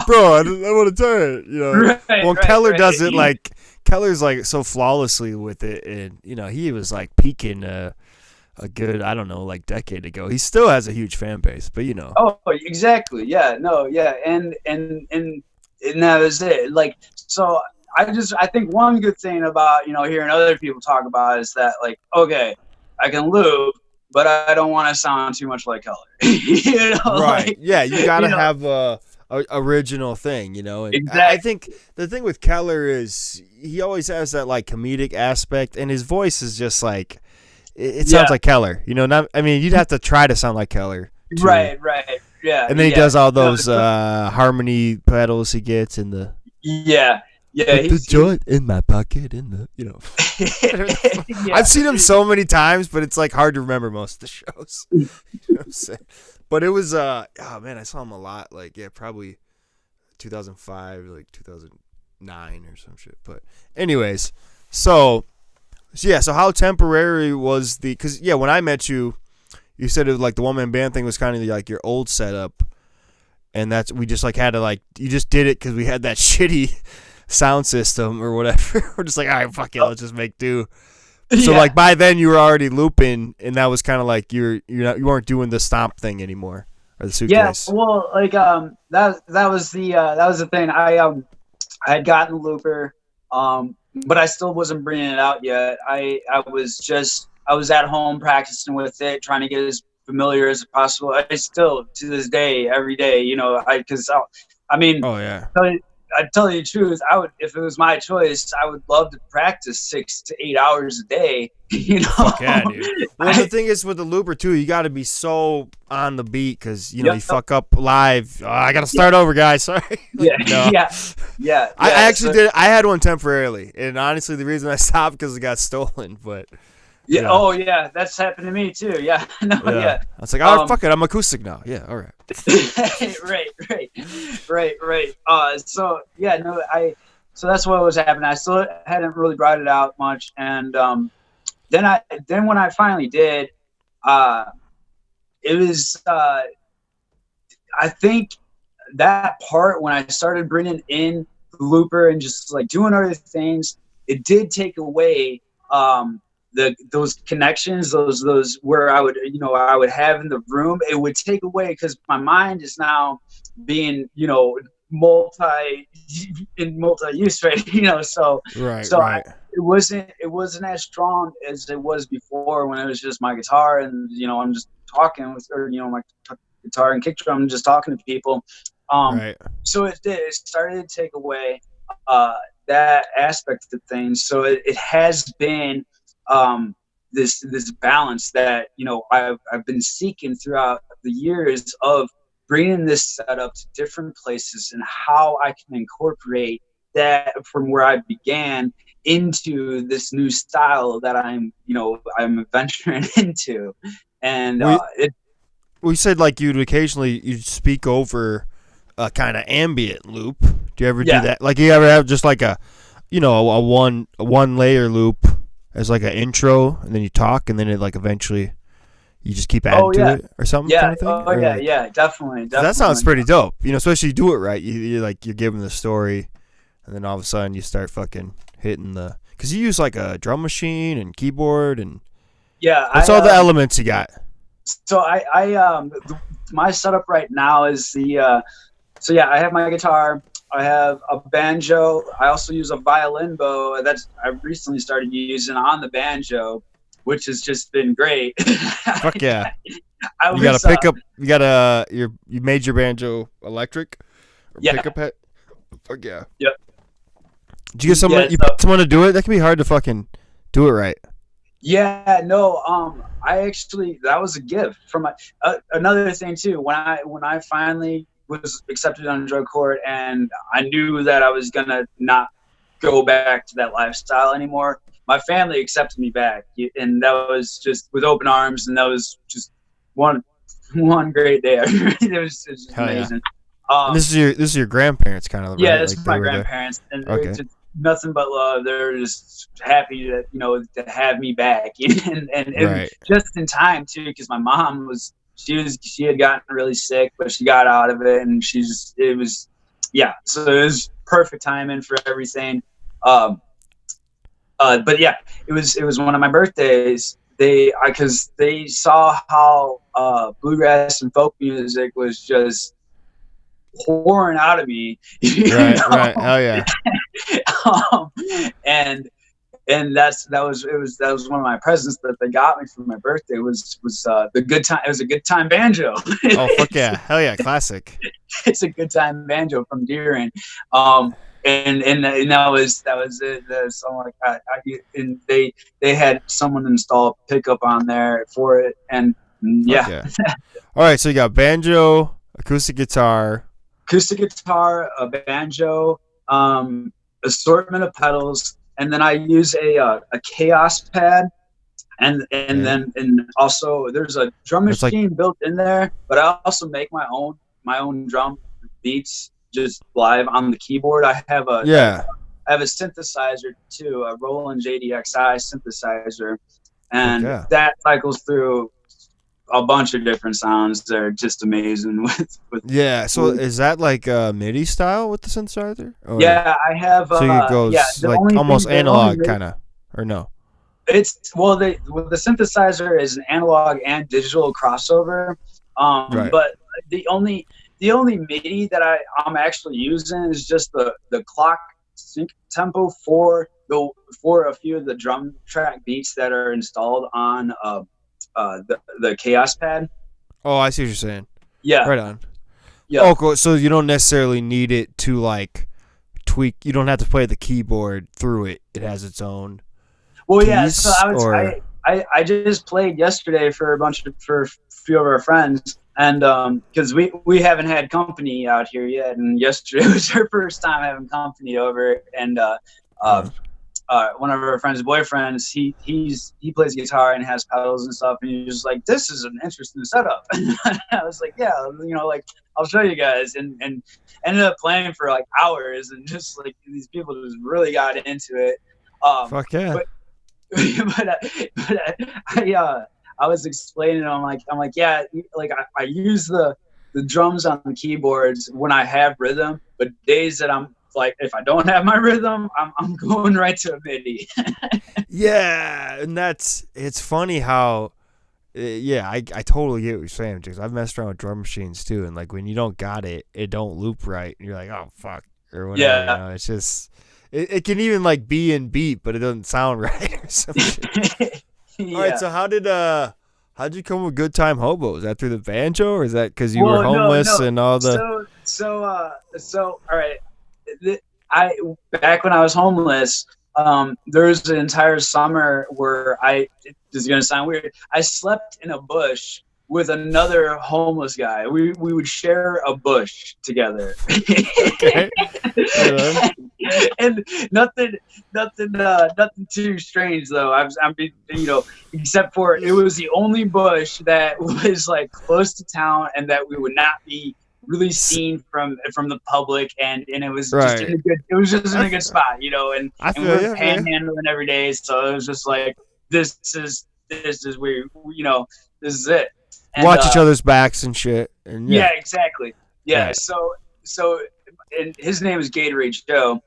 bro, I want to try it. Right, Keller does it like Keller's like so flawlessly with it, and he was like peaking a good, I don't know, like decade ago. He still has a huge fan base, but Oh, exactly. Yeah. No. Yeah. And that was it. Like, so I think one good thing about hearing other people talk about is that, like, okay, I can loop, but I don't want to sound too much like Keller. Right. Like, yeah, you gotta have a original thing, and exactly. I think the thing with Keller is he always has that like comedic aspect, and his voice is just like it sounds like Keller. You'd have to try to sound like Keller too. Right. Yeah. And then he does all those harmony pedals he gets in the Put the joint in my pocket in the I've seen him so many times, but it's like hard to remember most of the shows. You know what I'm saying? But it was oh man, I saw him a lot, like probably 2005, like 2009 or some shit. But anyways, so how temporary was because when I met you, you said it was like the one man band thing was kind of like your old setup, and we just like had to like you just did it because we had that shitty sound system or whatever. We're just like, all right, fuck it, let's just make do. So like by then you were already looping, and that was kind of like you weren't doing the stomp thing anymore or the suitcase. Yeah, well, like that was the thing. I had gotten the looper, but I still wasn't bringing it out yet. I was at home practicing with it, trying to get as familiar as possible. I still to this day, every day, I tell you the truth, I would, if it was my choice, I would love to practice 6 to 8 hours a day. Fuck yeah, dude. Well, the thing is with the looper too, you got to be so on the beat because you fuck up live. Oh, I got to start over, guys. Sorry. Yeah. I actually did. I had one temporarily, and honestly, the reason I stopped because it got stolen. But yeah. Oh yeah, that's happened to me too. Yeah. I was like, oh fuck it, I'm acoustic now. Yeah. All right. Right. So that's what was happening. I still hadn't really brought it out much, and then when I finally did, it was I think that part when I started bringing in the looper and just like doing other things, it did take away those connections, those where I would have in the room. It would take away because my mind is now being multi-use, right? So Right, so right. it wasn't as strong as it was before when it was just my guitar and I'm just talking with, or my guitar and kick drum and just talking to people. Right. So it started to take away that aspect of things. So it has been this balance that I've been seeking throughout the years of bringing this setup to different places and how I can incorporate that from where I began into this new style that I'm venturing into. And we said like you'd speak over a kind of ambient loop. Do you ever do that? Like you ever have just like a one layer loop as like an intro, and then you talk, and then it like eventually you just keep adding to it or something. Yeah. Kind of thing? Definitely. That sounds pretty dope. Especially you do it right. You're giving the story, and then all of a sudden you start fucking hitting because you use like a drum machine and keyboard and what's all the elements you got? So my setup right now is I have my guitar, I have a banjo, I also use a violin bow I recently started using on the banjo, which has just been great. Fuck yeah. You got a pickup, you made your banjo electric or pickup head? Fuck yeah. Yep. Did you get someone someone to do it? That can be hard to fucking do it right. Yeah, no, that was a gift from another thing too. When I finally was accepted on drug court and I knew that I was gonna not go back to that lifestyle anymore, my family accepted me back, and that was just with open arms, and that was just one great day. It was just amazing. Yeah. And this is your grandparents, kind of. Yeah, right? this is my grandparents, and they're just nothing but love. They're just happy to to have me back, and right. Just in time too, because my mom she had gotten really sick, but she got out of it, and so it was perfect timing for everything. But yeah, it was one of my birthdays. Because they saw how bluegrass and folk music was just pouring out of me. Right. Hell yeah. And that was one of my presents that they got me for my birthday was the Good Time. It was a Good Time banjo. Oh fuck yeah, hell yeah, classic. It's a Good Time banjo from Deering. And that was it. So like and they had someone install a pickup on there for it, and yeah. All right, so you got banjo, acoustic guitar, a banjo, assortment of pedals, and then I use a chaos pad, and also there's a drum machine built in there, but I also make my own drum beats just live on the keyboard. I have a synthesizer too, a Roland JDXI synthesizer, and that cycles through a bunch of different sounds. They're just amazing. So is that like MIDI style with the synthesizer? Or? Yeah, I have. So it goes like almost analog kind of, or no? It's the synthesizer is an analog and digital crossover. Right. But the only MIDI that I'm actually using is just the clock sync tempo for a few of the drum track beats that are installed on the chaos pad. Oh, I see what you're saying. Yeah. Right on. Yeah. Oh, cool. So you don't necessarily need it to like tweak. You don't have to play the keyboard through it. It has its own. Well, yeah. So I just played yesterday for a few of our friends. And because we haven't had company out here yet, and yesterday was our first time having company over, and one of our friends' boyfriends, he plays guitar and has pedals and stuff, and he was like, "This is an interesting setup." And I was like, "Yeah, I'll show you guys," and ended up playing for like hours, and just like these people just really got into it. Fuck yeah! But I was explaining, I'm like, yeah, like I use the drums on the keyboards when I have rhythm, but days that I'm like, if I don't have my rhythm, I'm going right to a MIDI. Yeah, and it's funny how yeah, I totally get what you're saying, because I've messed around with drum machines too, and like when you don't got it, it don't loop right, and you're like, oh fuck, or whatever. Yeah. You know, it's just it can even like be in beat, but it doesn't sound right or some shit. Yeah. All right, so how'd you come with Good Time Hobo? Is that through the banjo, or is that because you were homeless and all the? So all right. I back when I was homeless, there was an entire summer where this is gonna sound weird. I slept in a bush with another homeless guy. We would share a bush together. Okay. And nothing too strange though. I'm except for it was the only bush that was like close to town and that we would not be really seen from the public, and it was just in a good spot, and we're panhandling every day, so it was just like this is where this is it. And, watch each other's backs and shit. And yeah, exactly. Yeah. Right. So and his name is Gatorade Joe.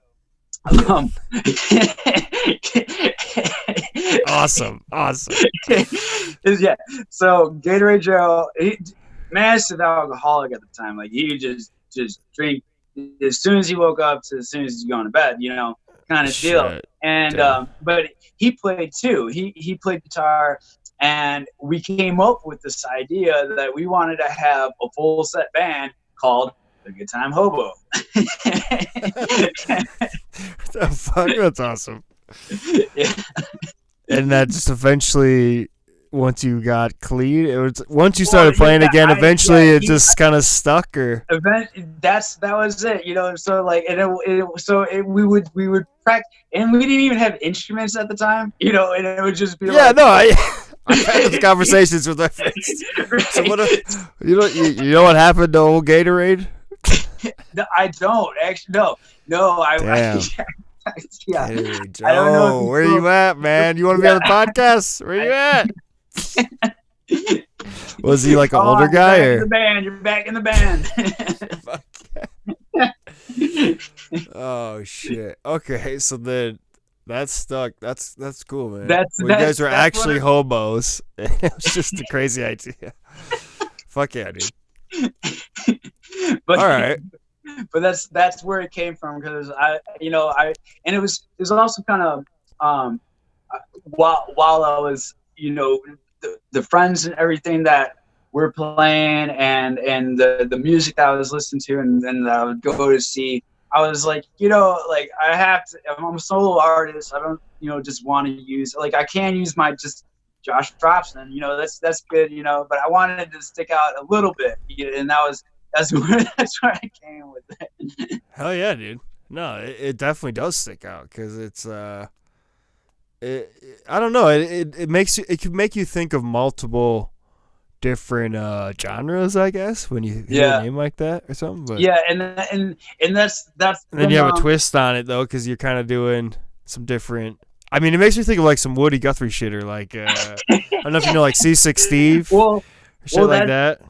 Awesome. Yeah. So Gatorade Joe, massive alcoholic at the time. Like he just drink as soon as he woke up to as soon as he's going to bed, kind of deal. And but he played too. He played guitar, and we came up with this idea that we wanted to have a full set band called the Good Time Hobo. The fuck? That's awesome. Yeah. And that just eventually, once you got clean, once you started playing again. Eventually, it just kind of stuck, or that was it. So like, we would practice, and we didn't even have instruments at the time, and it would just be I've had those conversations with my friends. Right. So you know what happened to old Gatorade? No, I don't actually. No. Damn. Yeah. Hey, Joe, I don't know where you at, man? You want to be on the podcast? Where you at? Was he like an older guy? You're back in the band. Oh shit. Okay, so then that's stuck. That's cool, man. You guys were actually hobos. It was just a crazy idea. Fuck yeah, dude. But, all right. But that's where it came from, because and it was also kind of while I was the friends and everything that were playing and the music that I was listening to and that I would go to see, I was like, like I have to. I'm a solo artist. I don't just want to use, like, I can use my just Josh Robson. That's good. But I wanted to stick out a little bit, and that's where I came with it. Hell yeah, dude. No, it definitely does stick out, because it's I don't know. It can make you think of multiple different genres, I guess, when you hear a name like that or something. But yeah, and that's and then you have a twist on it though, because you're kind of doing some different. I mean, it makes me think of like some Woody Guthrie shit, or like I don't know if you know, like C6 Steve, or shit like that.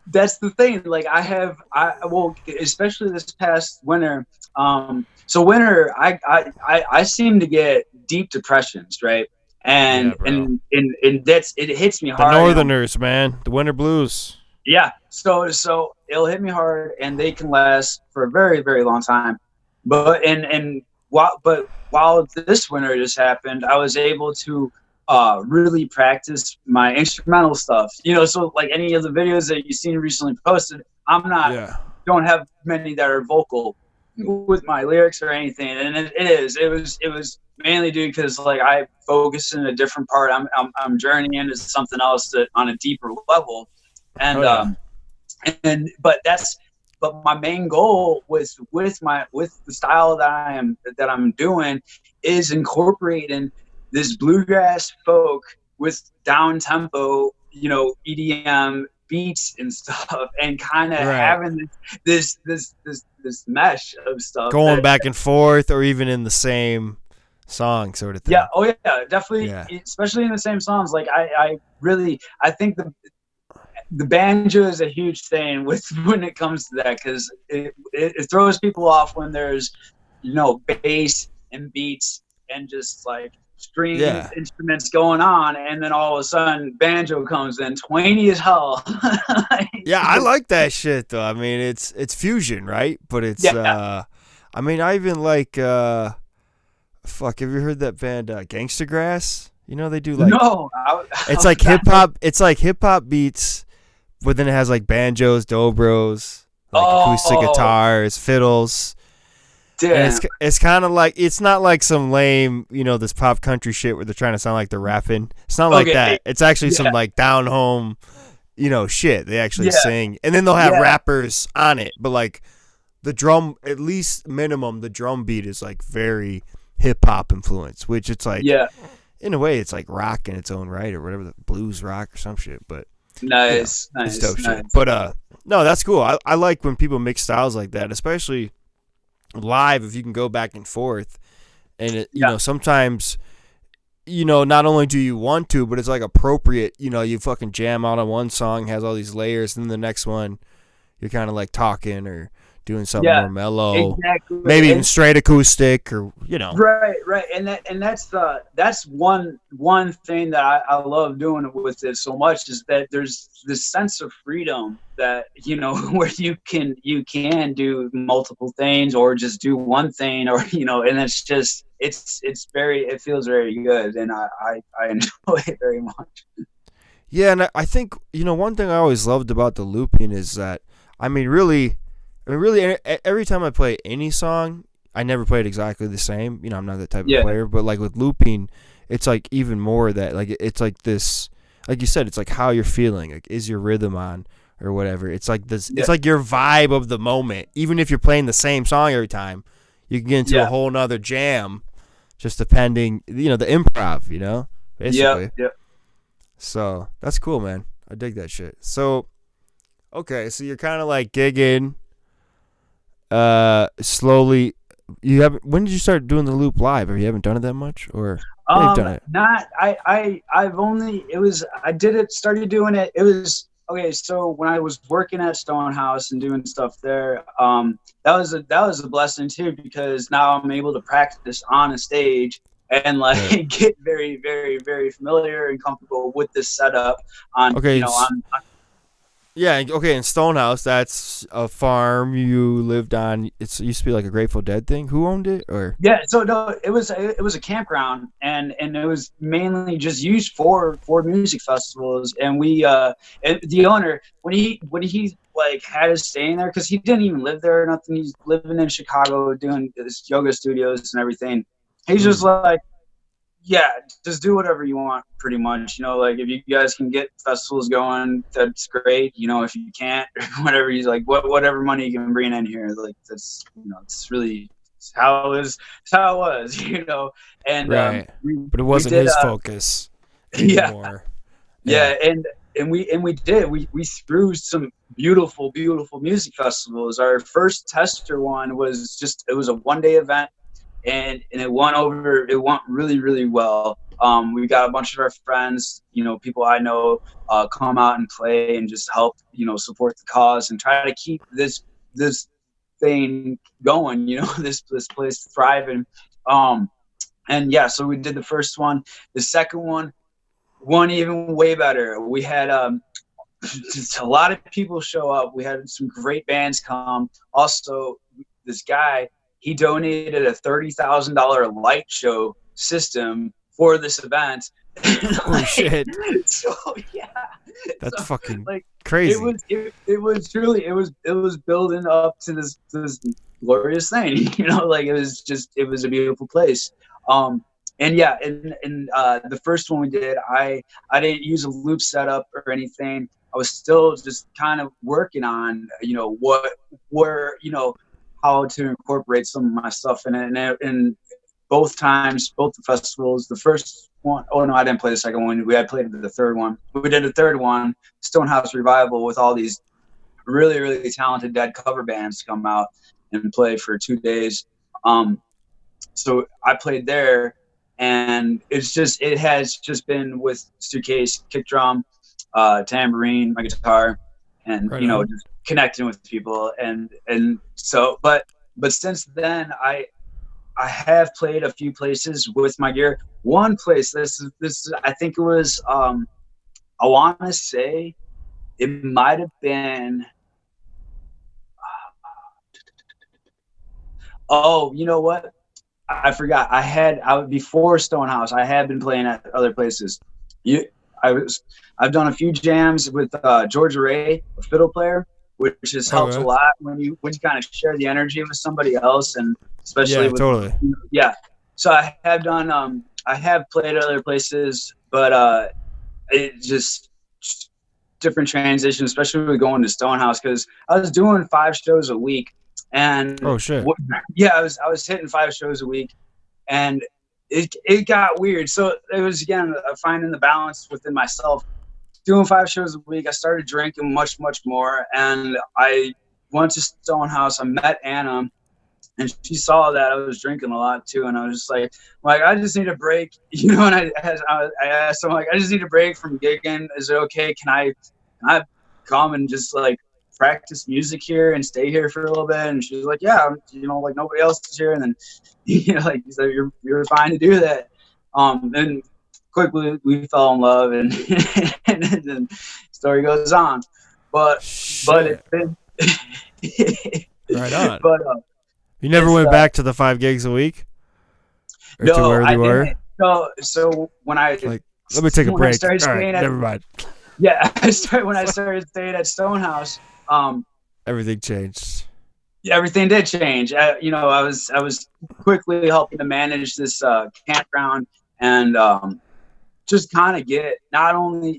That's the thing. Like especially this past winter. So winter, I seem to get deep depressions, right? And that's, it hits me hard. The Northerners, man, the winter blues. Yeah. So it'll hit me hard, and they can last for a very, very long time. But while this winter just happened, I was able to really practice my instrumental stuff. So like any of the videos that you've seen recently posted, don't have many that are vocal with my lyrics or anything, and it was mainly due because like I focus in a different part. I'm journeying into something else on a deeper level, and but my main goal with the style that I'm doing is incorporating this bluegrass folk with down tempo, EDM beats and stuff, and kind of having this mesh of stuff going back and forth, or even in the same song sort of thing. Yeah. Oh yeah, definitely. Yeah. Especially in the same songs. Like I think the banjo is a huge thing when it comes to that, because it throws people off when there's bass and beats and just like string Yeah. instruments going on, and then all of a sudden banjo comes in, twangy as hell. Yeah, I like that shit though. I mean, it's fusion, right? But it's Yeah. I mean, I even like fuck, have you heard that band Gangsta Grass? You know, they do like No, it's like hip hop. It's like hip hop beats, but then it has like banjos, dobros, like acoustic guitars, fiddles. damn. And it's kind of like, it's not like some lame, you know, this pop country shit where they're trying to sound like they're rapping. It's not like that. It's actually some like down home, you know, shit. They actually sing, and then they'll have rappers on it. But like the drum, at least minimum, the drum beat is like very hip hop influence, which it's like, in a way, it's like rock in its own right, or whatever, the blues rock or some shit. But nice, you know, nice, it's dope nice. shit. But no, that's cool. I like when people mix styles like that, especially live, if you can go back and forth. And it, you know, sometimes, you know, not only do you want to, but it's like appropriate. You know, you fucking jam out on one song, has all these layers, and the next one you're kind of like talking or doing something more mellow, maybe even straight acoustic, or you know. Right, and that's one thing that I love doing with it so much, is that there's this sense of freedom that, you know, where you can do multiple things or just do one thing, or you know, and it's just it feels very good, and I enjoy it very much. Yeah, and I think, you know, one thing I always loved about the looping is that, I mean, really, every time I play any song, I never play it exactly the same. You know, I'm not that type of player, but like with looping, it's like even more that, like, it's like this, like you said, it's like how you're feeling. Like, is your rhythm on or whatever? It's like this, it's like your vibe of the moment. Even if you're playing the same song every time, you can get into a whole nother jam, just depending, you know, the improv, you know, basically. Yeah. So that's cool, man. I dig that shit. So, okay, so you're kind of like gigging, slowly. You haven't. When did you start doing the loop live? Or you haven't done it that much, or you've done it? Started doing it. It was okay. So when I was working at Stonehouse and doing stuff there, that was a blessing too, because now I'm able to practice on a stage and like get very, very, very familiar and comfortable with this setup on, you know, yeah, okay, in Stonehouse, that's a farm you lived on. It used to be like a Grateful Dead thing. Who owned it? Or so no, it was a campground, and it was mainly just used for music festivals. And we and the owner, when he like had us staying there, because he didn't even live there or nothing. He's living in Chicago doing this yoga studios and everything. He's just like, just do whatever you want, pretty much. You know, like if you guys can get festivals going, that's great. You know, if you can't, whatever. He's like, whatever money you can bring in here, like that's, you know, it's really how it was, you know. And but it wasn't his focus anymore. And we threw some beautiful music festivals. Our first tester one was it was a 1-day event. And it went really, really well. We got a bunch of our friends, you know, people I know, come out and play and just help, you know, support the cause and try to keep this thing going, you know, this place thriving. And so we did the first one. The second one even way better. We had just a lot of people show up. We had some great bands come. Also, this guy, he donated a $30,000 light show system for this event. Holy shit! So that's fucking like crazy. It was building up to this glorious thing. You know, like it was a beautiful place. And the first one we did, I didn't use a loop setup or anything. I was still just kind of working on, you know, how to incorporate some of my stuff in it. And both the festivals, the first one, I didn't play the second one. We had played the third one. We did the third one, Stonehouse Revival, with all these really, really talented Dead cover bands come out and play for 2 days. So I played there, and it has just been with suitcase, kick drum, tambourine, my guitar, and you know, just connecting with people. And so but since then I I have played a few places with my gear. One place, this is I think it was I want to say it might have been. Oh, you know what? I forgot. Before Stonehouse. I had been playing at other places. I've done a few jams with Georgia Ray, a fiddle player, which just helps a lot when you kind of share the energy with somebody else, and especially totally. Yeah. So I have done. I have played at other places, but it just different transition, especially with going to Stonehouse, because I was doing 5 shows a week. And oh shit, I was hitting 5 shows a week, and it got weird. So it was again finding the balance within myself. Doing 5 shows a week, I started drinking much more, and I went to Stonehouse. I met Anna, and she saw that I was drinking a lot too, and I was just like I just need a break, you know. And I asked her, I just need a break from gigging. Is it okay? Can I come and just practice music here and stay here for a little bit? And she was like, yeah, nobody else is here. And then, so you're fine to do that. And quickly we fell in love, and and then the story goes on. But it's been right on. But you never went back to the 5 gigs a week? Or no, to where I you were? didn't. So when I let me take a break. All right, never mind. Yeah, when I started staying at Stonehouse, everything changed. Yeah, everything did change. I was quickly helping to manage this campground, and just kind of get not only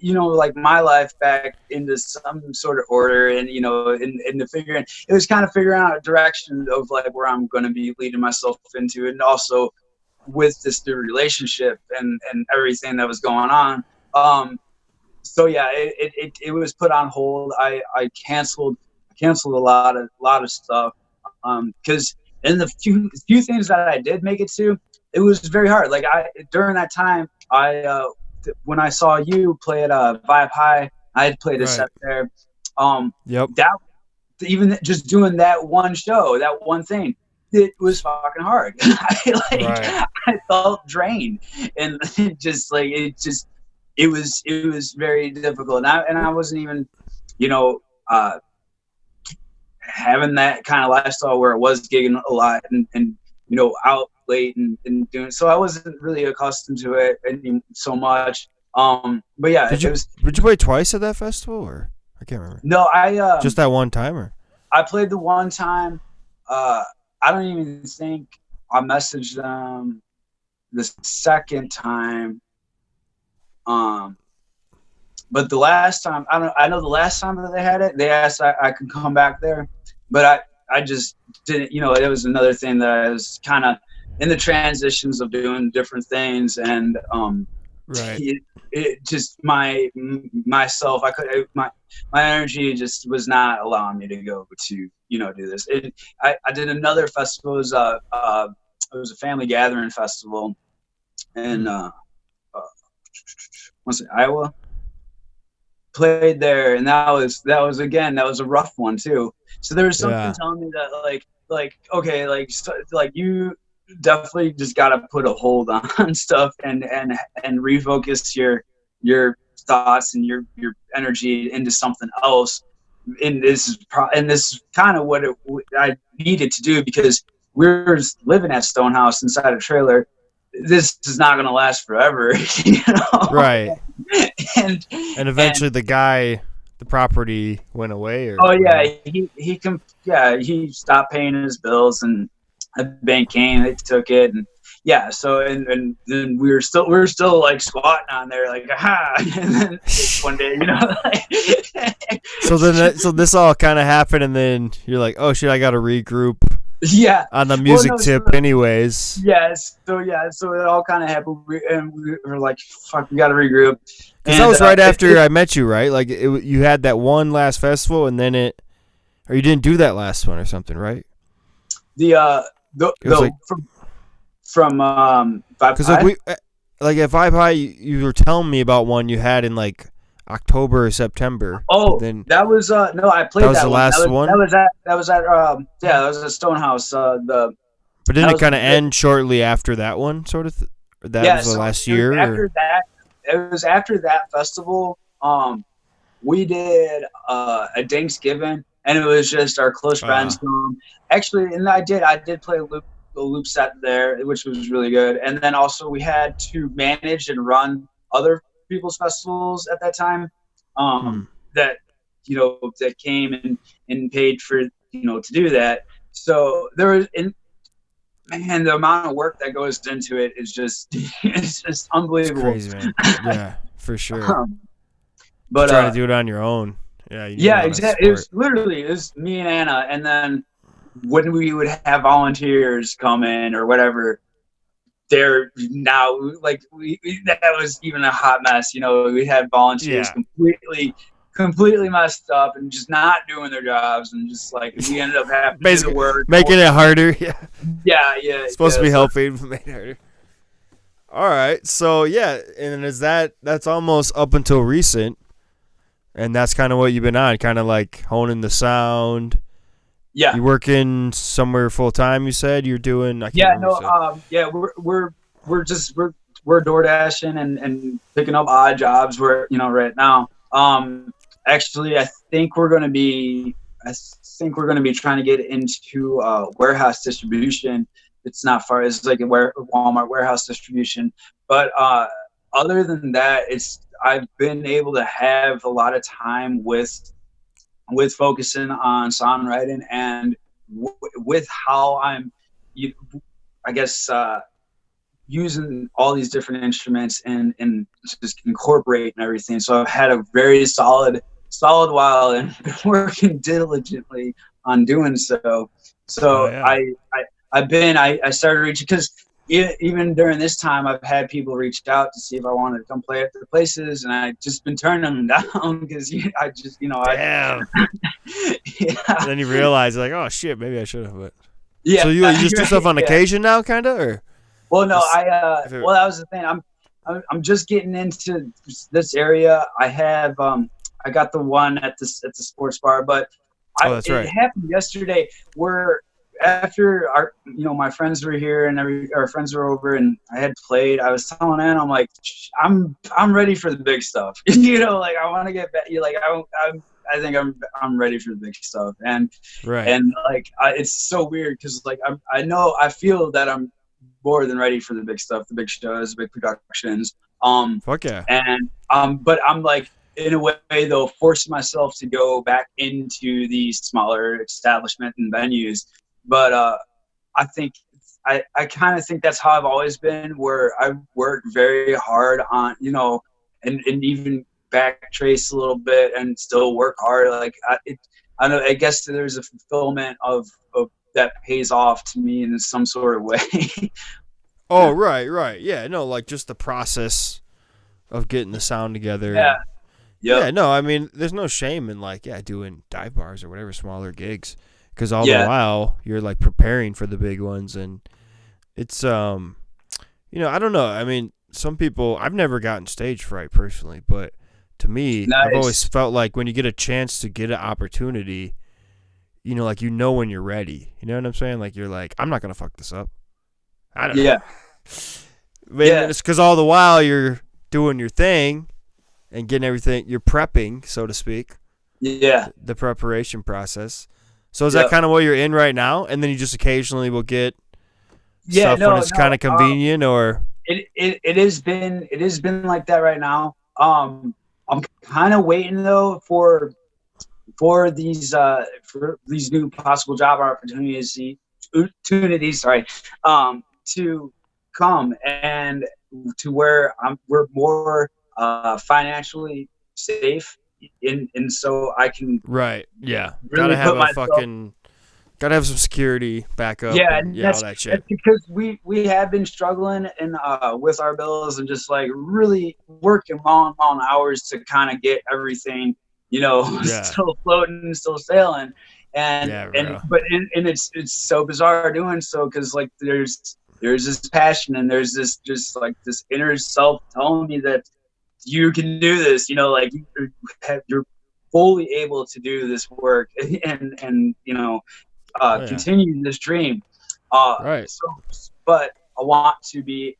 my life back into some sort of order, and into figuring, it was kind of figuring out a direction of where I'm going to be leading myself into, and also with this new relationship and everything that was going on. So yeah, it was put on hold. I canceled a lot of stuff, because in the few things that I did make it to, it was very hard. During that time, when I saw you play at Vibe High, I had played a set there. Yep. That even just doing that one show, that one thing, it was fucking hard. I felt drained, and it was very difficult, and I wasn't even, having that kind of lifestyle where it was gigging a lot and out late and doing, so I wasn't really accustomed to it so much. But yeah, did you play twice at that festival, or I can't remember? No, just that one time, or I played the one time. I don't even think I messaged them the second time. But the last time, I know the last time that they had it, they asked I could come back there, but I just didn't. It was another thing that I was kind of in the transitions of doing different things, and it just myself, my energy just was not allowing me to go to do this. I did another festival. It was a family gathering festival in Iowa. Played there, and that was a rough one too. So there was something telling me that okay, you definitely just got to put a hold on stuff and refocus your thoughts and your energy into something else. And this is kind of what I needed to do, because we're living at Stonehouse inside a trailer. This is not going to last forever, right? And eventually, the property went away. He stopped paying his bills, and the bank came, they took it, and so and then we were still squatting on there, aha, and then one day, so this all kind of happened, and then you're like, oh shit, I got to regroup. Yeah, on the music tip, anyways. Yes, so it all kind of happened, and we were like, "Fuck, we got to regroup." Because that was right after I met you, right? You had that one last festival, and then or you didn't do that last one or something, right? From Vibe High. Because at Vibe High, you were telling me about one you had in October or September. Oh, then that was no, I played that. Was the last one. That was at Stonehouse. But didn't it kind of end shortly after that one, sort of? That was the last year? It was after that festival. We did a Thanksgiving, and it was just our close friends. Actually, and I did play a loop set there, which was really good. And then also we had to manage and run other people's festivals at that time. That that came and paid for to do that. So there was, man, the amount of work that goes into it is just it's just unbelievable. It's crazy, man. Yeah, for sure. But trying to do it on your own. Yeah, exactly. It was me and Anna, and then when we would have volunteers come in or whatever, they're now like that was even a hot mess. We had volunteers completely messed up and just not doing their jobs, and just like we ended up having to do the work, making it harder. Yeah. It's supposed to be helping, but made it harder. All right, so and that's almost up until recent, and that's kind of what you've been on, kind of like honing the sound. Yeah. You working somewhere full time? You said you're doing. We're door dashing and picking up odd jobs. Right now. Actually, I think we're going to be trying to get into warehouse distribution. It's not far. It's like a Walmart warehouse distribution. But other than that, I've been able to have a lot of time with focusing on songwriting and with how I'm, I guess, using all these different instruments and just incorporating everything. So I've had a very solid while and been working diligently on doing so. So I started reaching, because even during this time, I've had people reach out to see if I wanted to come play at their places, and I've just been turning them down because I just, Damn. And then you realize, like, oh shit, maybe I should have. But yeah. So you just do stuff on occasion now, kind of, or? Well, no, that was the thing. I'm just getting into this area. I have I got the one at the sports bar, but that's right. It happened yesterday where, after my friends were here and our friends were over and I had played, I was telling Ann, I'm like, I'm ready for the big stuff. Like I want to get back. I think I'm ready for the big stuff. And like it's so weird because like I feel that I'm more than ready for the big stuff, the big shows, the big productions. Fuck yeah. And but I'm like, in a way though, forcing myself to go back into these smaller establishment and venues. But I think I kind of think that's how I've always been, where I work very hard on, and even backtrace a little bit and still work hard. Like I guess there's a fulfillment of that pays off to me in some sort of way. Oh, right. Yeah, no, like just the process of getting the sound together. Yeah. Yeah, no, I mean, there's no shame in like, doing dive bars or whatever, smaller gigs. Because all the while you're like preparing for the big ones, and it's I don't know. I mean, some people, I've never gotten stage fright personally, but to me, I've always felt like when you get a chance to get an opportunity, like when you're ready. You know what I'm saying? Like you're like, I'm not gonna fuck this up. I don't know. Yeah. It's because all the while you're doing your thing and getting everything, you're prepping, so to speak. Yeah. The preparation process. So is that kind of what you're in right now? And then you just occasionally will get stuff when it's kind of convenient, or it has been like that right now. I'm kind of waiting though for these new possible job opportunities to come, and to where we're more financially safe. And so I can really gotta have some security backup. And all that shit. That's because we have been struggling and with our bills and just like really working long hours to kind of get everything still floating, still sailing, and it's so bizarre doing so, because like there's this passion and there's this just like this inner self telling me that you can do this, like you're fully able to do this work and continue this dream. Right. So, but I want to be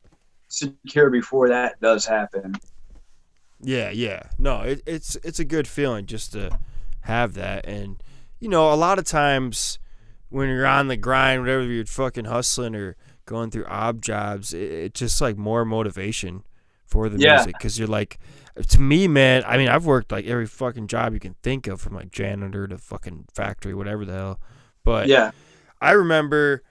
secure before that does happen. Yeah. No, it's a good feeling just to have that. And, you know, a lot of times when you're on the grind, whatever you're fucking hustling or going through odd jobs, it's just like more motivation for the music. Because you're like, to me, man, I mean, I've worked like every fucking job you can think of, from like janitor to fucking factory, whatever the hell. But I remember,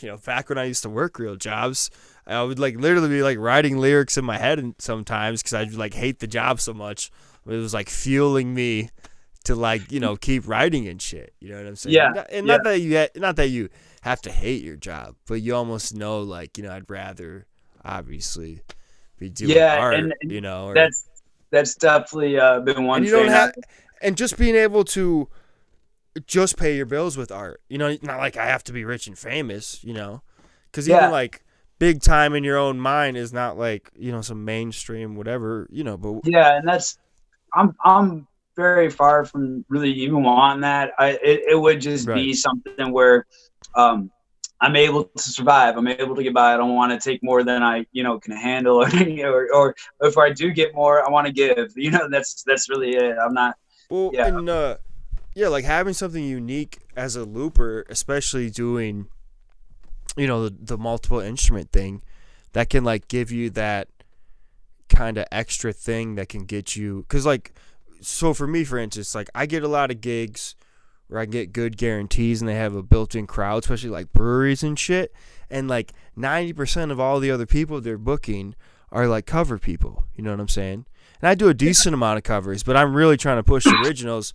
you know, back when I used to work real jobs, I would like literally be like writing lyrics in my head and sometimes because I'd like hate the job so much. It was like fueling me to like, you know, keep writing and shit. You know what I'm saying? Not that you have to hate your job, but you almost know, like, you know, I'd rather obviously be doing art, and you know. Or, that's definitely been one and you thing. Don't have, and just being able to just pay your bills with art, you know, not like I have to be rich and famous, you know, because even like big time in your own mind is not like, you know, some mainstream whatever, you know. But and that's I'm very far from really even wanting that. It would just be something where I'm able to survive. I'm able to get by. I don't want to take more than I, you know, can handle, or if I do get more, I want to give. You know, that's really it. I'm not. Well, and like having something unique as a looper, especially doing, you know, the multiple instrument thing, that can like give you that kind of extra thing that can get you, because like, so for me, for instance, like I get a lot of gigs where I get good guarantees and they have a built-in crowd, especially like breweries and shit, and like 90% of all the other people they're booking are like cover people, you know what I'm saying? And I do a decent amount of covers, but I'm really trying to push originals.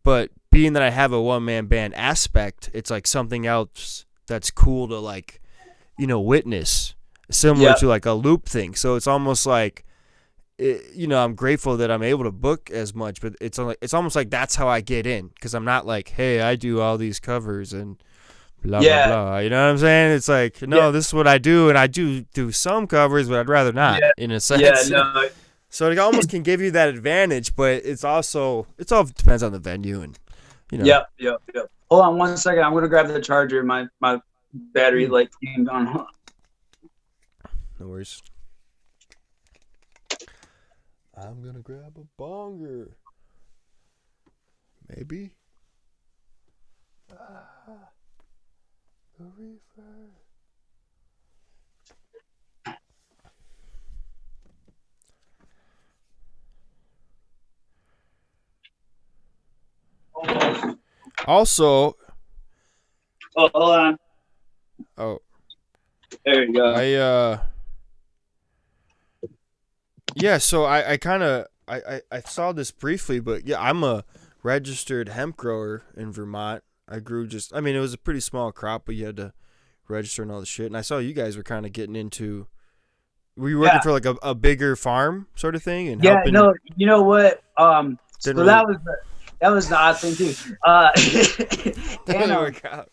But being that I have a one-man band aspect, it's like something else that's cool to like, you know, witness, similar to like a loop thing. So it's almost like, you know, I'm grateful that I'm able to book as much, but it's almost like that's how I get in, because I'm not like, hey, I do all these covers and blah blah blah. You know what I'm saying? It's like, no, this is what I do, and I do some covers, but I'd rather not, in a sense. So it almost can give you that advantage, but it all depends on the venue, and you know. Yep. Hold on 1 second. I'm gonna grab the charger. My battery light came on. No worries. I'm gonna grab a bonger. Maybe. The reefer. Also. Oh, hold on. Oh. There you go. Yeah, so I kind of I saw this briefly, but yeah, I'm a registered hemp grower in Vermont. I grew it was a pretty small crop, but you had to register and all the shit. And I saw you guys were kind of getting into. Were you working for like a bigger farm sort of thing and helping? No, you know what? So that was the odd thing too. Didn't work out.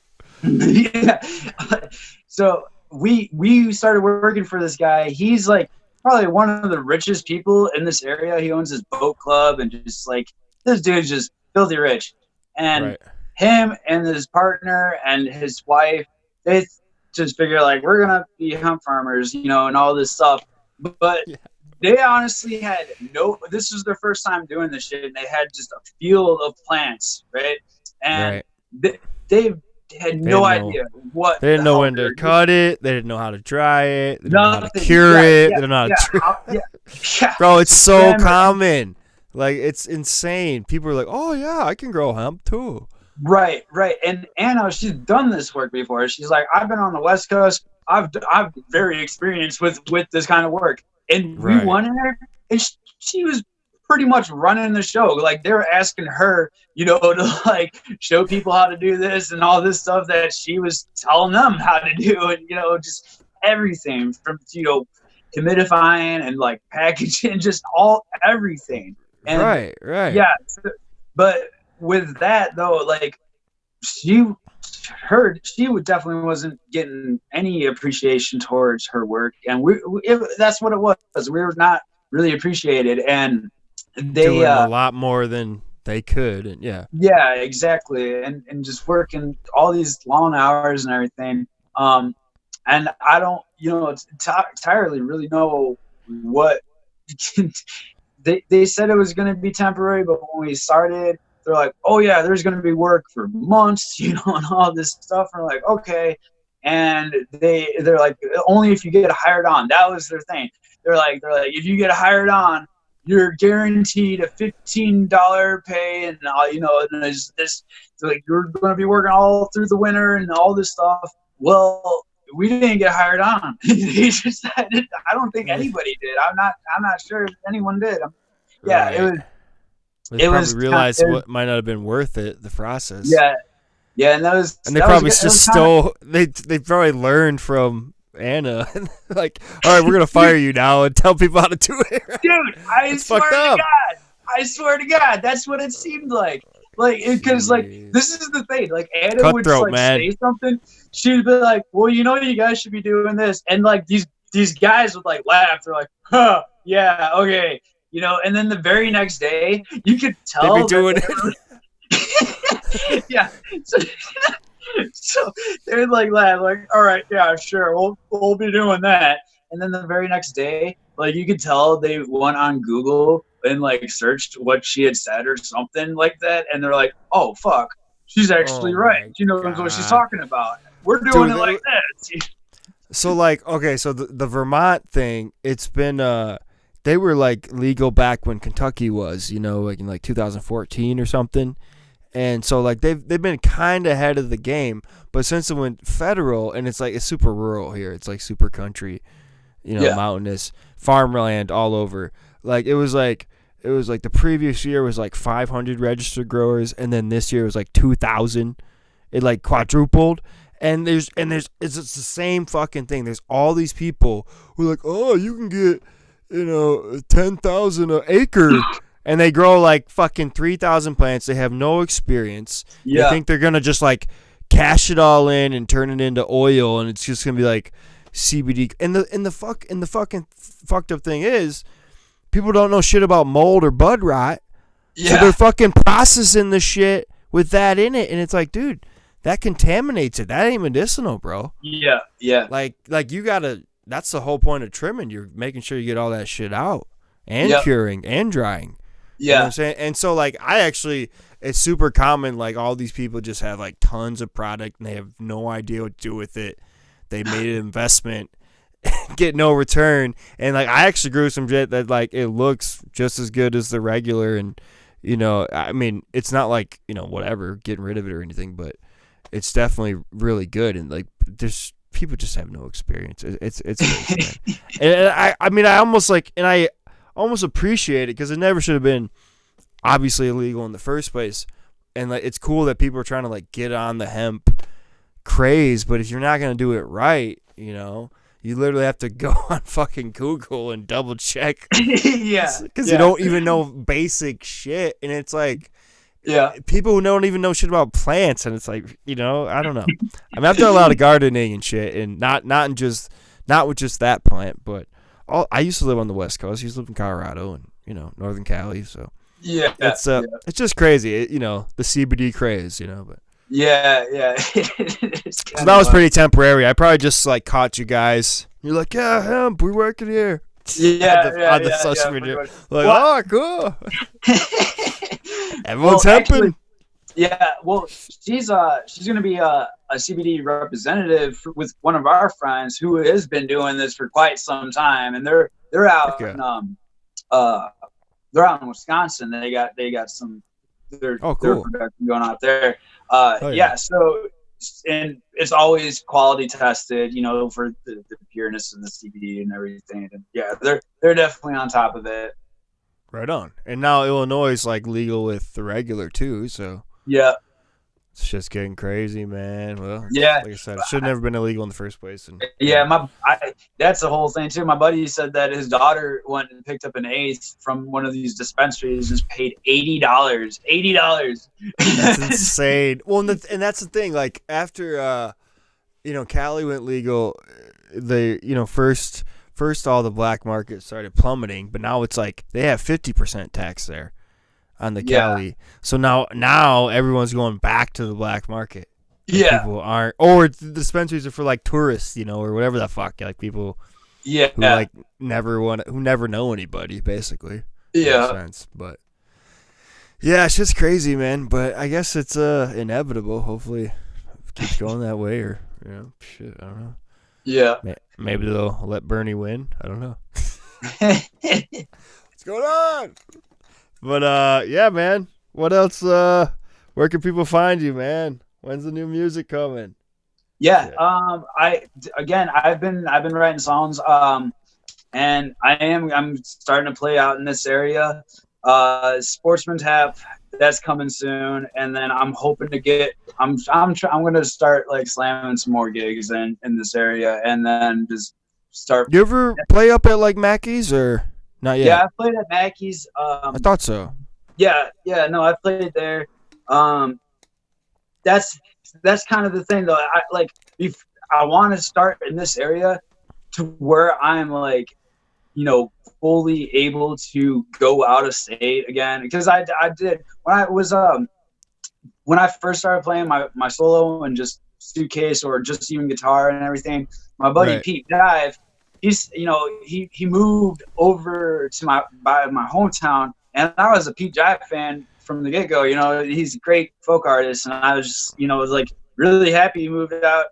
So we started working for this guy. He's like probably one of the richest people in this area. He owns his boat club, and just like, this dude's just filthy rich. And him and his partner and his wife, they just figure like, we're gonna be hemp farmers, you know, and all this stuff. But they honestly had this was their first time doing this shit, and they had just a field of plants, right? And they had no idea what. They didn't know when to cut it. They didn't know how to dry it. They didn't know how to cure it. They didn't know how to. Bro, it's so common. Like, it's insane. People are like, "Oh yeah, I can grow hemp too." Right. And Anna, she's done this work before. She's like, I've been on the West Coast. I'm very experienced with this kind of work. And we went in there, and she was pretty much running the show. Like, they were asking her, you know, to like show people how to do this and all this stuff that she was telling them how to do, and you know, just everything from, you know, humidifying and like packaging, just everything. And right. Yeah, but with that though, like she definitely wasn't getting any appreciation towards her work, and that's what it was. We were not really appreciated, and they doing a lot more than they could, and yeah, exactly, and just working all these long hours and everything. And I don't, entirely really know what they said it was going to be temporary, but when we started, they're like, oh yeah, there's going to be work for months, and all this stuff. And we're like, okay. And they're like, only if you get hired on. That was their thing. They're like, if you get hired on, you're guaranteed a $15 pay, and and there's this, like, you're going to be working all through the winter and all this stuff. Well, we didn't get hired on. He just said it. I don't think anybody did. I'm not sure if anyone did. Yeah, right. They probably realized what might not have been worth it, the process. Yeah, and they probably just stole. They probably learned from Anna, like, all right, we're gonna fire you now and tell people how to do it. Right? Dude, I swear to God, that's what it seemed like. Like, because this is the thing. Like, Anna would say something. She'd be like, "Well, you guys should be doing this," and like these guys would like laugh. They're like, "Huh, yeah, okay," And then the very next day, you could tell they'd be doing it. Yeah. So they'd like laugh, like, "All right, yeah, sure, we'll be doing that." And then the very next day, like, you could tell they went on Google and like searched what she had said or something like that, and they're like, "Oh fuck, she's actually right. She knows what she's talking about. We're doing it like that." So like, okay, so the Vermont thing, it's been they were like legal back when Kentucky was, like in like 2014 or something. And so like they've been kind of ahead of the game, but since it went federal, and it's super rural here, it's like super country, mountainous, farmland all over. Like it was like the previous year was like 500 registered growers, and then this year was like 2,000. It like quadrupled, and it's the same fucking thing. There's all these people who are like, oh, you can get 10,000 an acre. And they grow like fucking 3,000 plants. They have no experience. Yeah. They think they're gonna just like cash it all in and turn it into oil, and it's just gonna be like CBD. And the fucking fucked up thing is, people don't know shit about mold or bud rot. Yeah. So they're fucking processing the shit with that in it, and it's like, dude, that contaminates it. That ain't medicinal, bro. Yeah. Like you gotta. That's the whole point of trimming. You're making sure you get all that shit out, and curing and drying. Yeah. You know what I'm saying? And so like it's super common, like all these people just have like tons of product and they have no idea what to do with it. They made an investment, get no return, and like I actually grew some shit that like it looks just as good as the regular, and I mean, it's not like, whatever, getting rid of it or anything, but it's definitely really good, and like there's people just have no experience. It's crazy, man. And I mean I almost appreciate it because it never should have been obviously illegal in the first place, and like it's cool that people are trying to like get on the hemp craze, but if you're not gonna do it right, you literally have to go on fucking Google and double check. Because you don't even know basic shit, and it's like people who don't even know shit about plants, and it's like I don't know. I mean, I've done a lot of gardening and shit, and not with just that plant, but I used to live on the West Coast. I used to live in Colorado and Northern Cali. So it's just crazy. The CBD craze. But so that was pretty temporary. I probably just like caught you guys. You're like, yeah, hemp. We're working here. On the social media. Like, oh, cool. Everyone's hemping. Well, she's gonna be a CBD representative with one of our friends who has been doing this for quite some time, and they're out in Wisconsin. They got some their production going out there. So, and it's always quality tested, for the pureness and the CBD and everything. And they're definitely on top of it. Right on. And now Illinois is like legal with the regular too, so. Yeah. It's just getting crazy, man. Well, like I said, it should have never been illegal in the first place. And that's the whole thing too. My buddy said that his daughter went and picked up an eighth from one of these dispensaries, just paid $80. $80. That's insane. Well, and that's the thing. Like after, Cali went legal, they, first all the black market started plummeting, but now it's like they have 50% tax there on the Cali. So now everyone's going back to the black market. Like Yeah. people aren't, or the dispensaries are for like tourists, you know, or whatever the fuck. Like people Yeah. who like who never know anybody, basically. Yeah. Sense, but yeah, it's just crazy, man. But I guess it's inevitable. Hopefully, it keeps going that way, or shit, I don't know. Yeah. Maybe they'll let Bernie win. I don't know. What's going on? But yeah, man. What else? Where can people find you, man? When's the new music coming? Yeah. I've been writing songs. And I'm starting to play out in this area. Sportsman Tap, that's coming soon, and then I'm hoping to get. I'm gonna start like slamming some more gigs in this area, and then just start. You ever play up at like Mackey's or not yet? Yeah, I played at Mackey's. I thought so. Yeah, no, I played there. That's kind of the thing though. I want to start in this area to where I'm like, fully able to go out of state again, because I did when I first started playing my solo and just Suitcase or just even guitar and everything. My buddy Pete Dive, he's he moved over to my hometown, and I was a Pete Dive fan from the get-go. He's a great folk artist, and I was just was like really happy he moved out